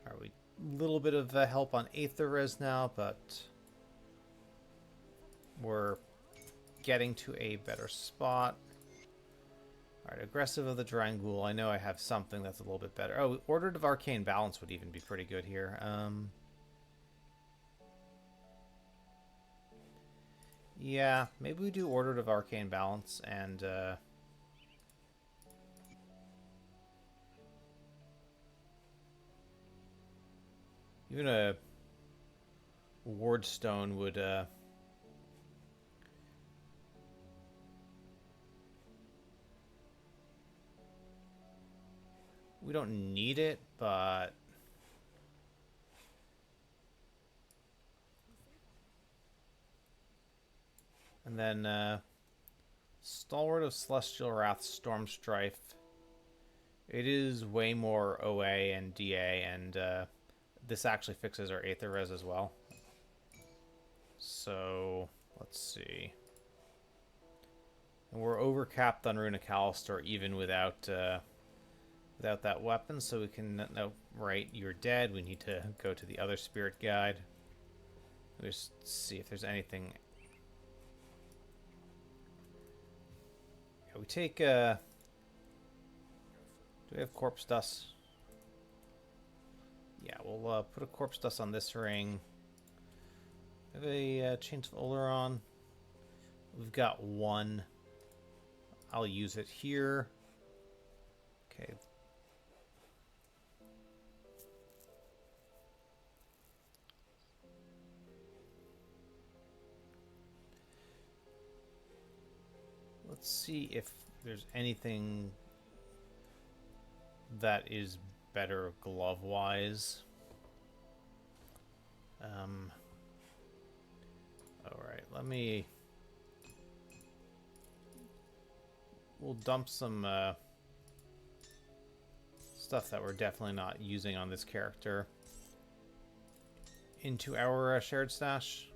Are we a little bit of help on Aether Res now, but we're getting to a better spot. Alright, Aggressive of the Drangul. I know I have something that's a little bit better. Oh, Ordered of Arcane Balance would even be pretty good here. Yeah, maybe we do Ordered of Arcane Balance and even a Wardstone would we don't need it, but and then Stalwart of Celestial Wrath, Storm Strife. It is way more OA and DA, and this actually fixes our Aether Res as well. So let's see. And we're overcapped on Runa Callister even without that weapon, so we can no, right, you're dead. We need to go to the other spirit guide. Just see if there's anything. Yeah, we take do we have corpse dust? Yeah, we'll put a corpse dust on this ring. We have a chains of Oleron. We've got one. I'll use it here. Okay. Let's see if there's anything that is better glove-wise. Alright, we'll dump some stuff that we're definitely not using on this character into our shared stash.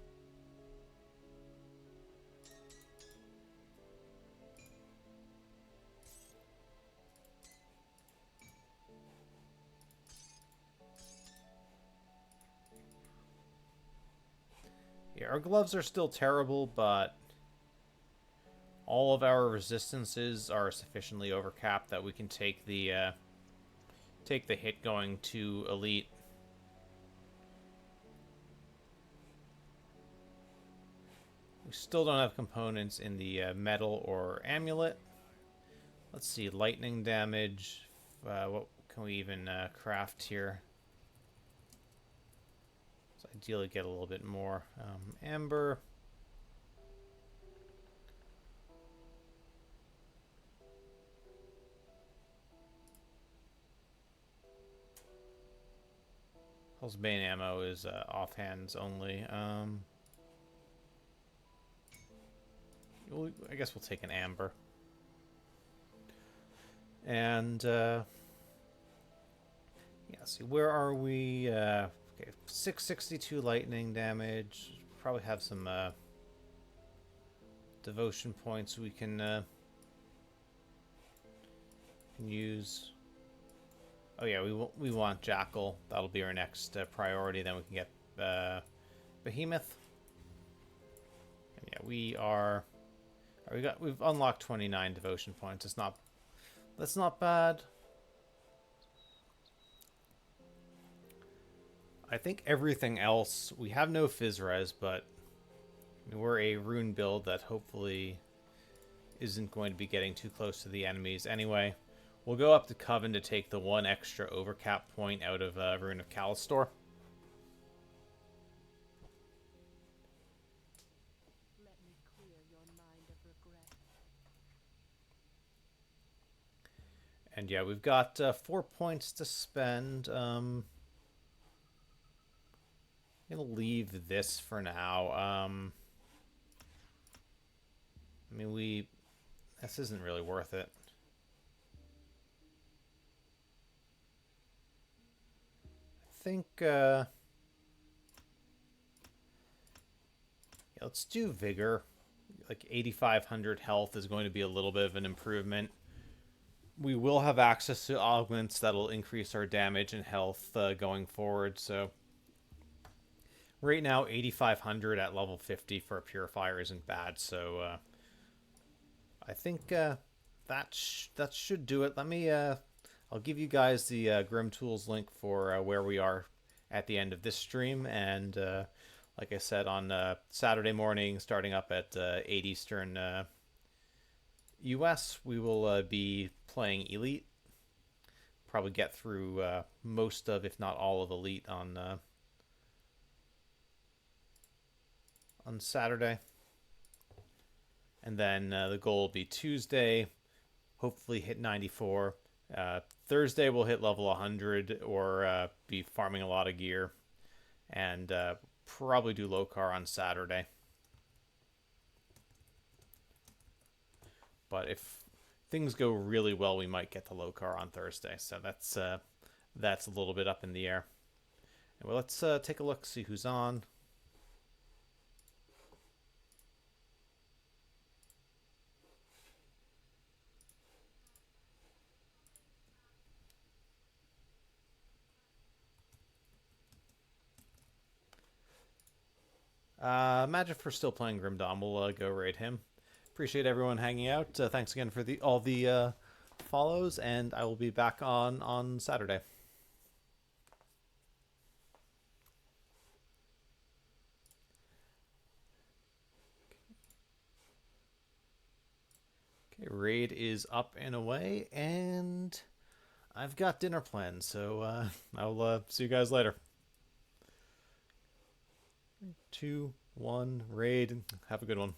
Yeah, our gloves are still terrible, but all of our resistances are sufficiently overcapped that we can take the hit going to elite. We still don't have components in the metal or amulet. Let's see, lightning damage. What can we even craft here? So ideally get a little bit more. Amber. Hell's Bane ammo is offhands only. I guess we'll take an amber. And yeah, see, where are we? Okay, 662 lightning damage. Probably have some devotion points we can use. Oh yeah, we want Jackal. That'll be our next priority. Then we can get Behemoth. And yeah, we've unlocked 29 devotion points. That's not bad. I think everything else, we have no Physres, but we're a rune build that hopefully isn't going to be getting too close to the enemies. Anyway, we'll go up to Coven to take the one extra overcap point out of Rune of Callistor. Let me clear your mind of regret. And yeah, we've got 4 points to spend. I'm gonna leave this for now. I mean, this isn't really worth it. I think, yeah, let's do Vigor. Like 8,500 health is going to be a little bit of an improvement. We will have access to augments that'll increase our damage and health going forward, so right now 8,500 at level 50 for a Purifier isn't bad, so I think that should do it. I'll give you guys the Grim Tools link for where we are at the end of this stream, and like I said, on Saturday morning, starting up at 8 Eastern US, we will be playing Elite. Probably get through most of, if not all of Elite on Saturday. And then the goal will be Tuesday, hopefully hit 94. Thursday we'll hit level 100 or be farming a lot of gear. And probably do Lokar on Saturday. But if things go really well, we might get to Lokar on Thursday. So that's a little bit up in the air. Well, let's take a look, see who's on. Imagine if we're still playing Grimdom, we'll go raid him. Appreciate everyone hanging out. Thanks again for all the follows, and I will be back on Saturday. Okay, raid is up and away, and I've got dinner planned, so I'll see you guys later. 2, 1, raid. Have a good one.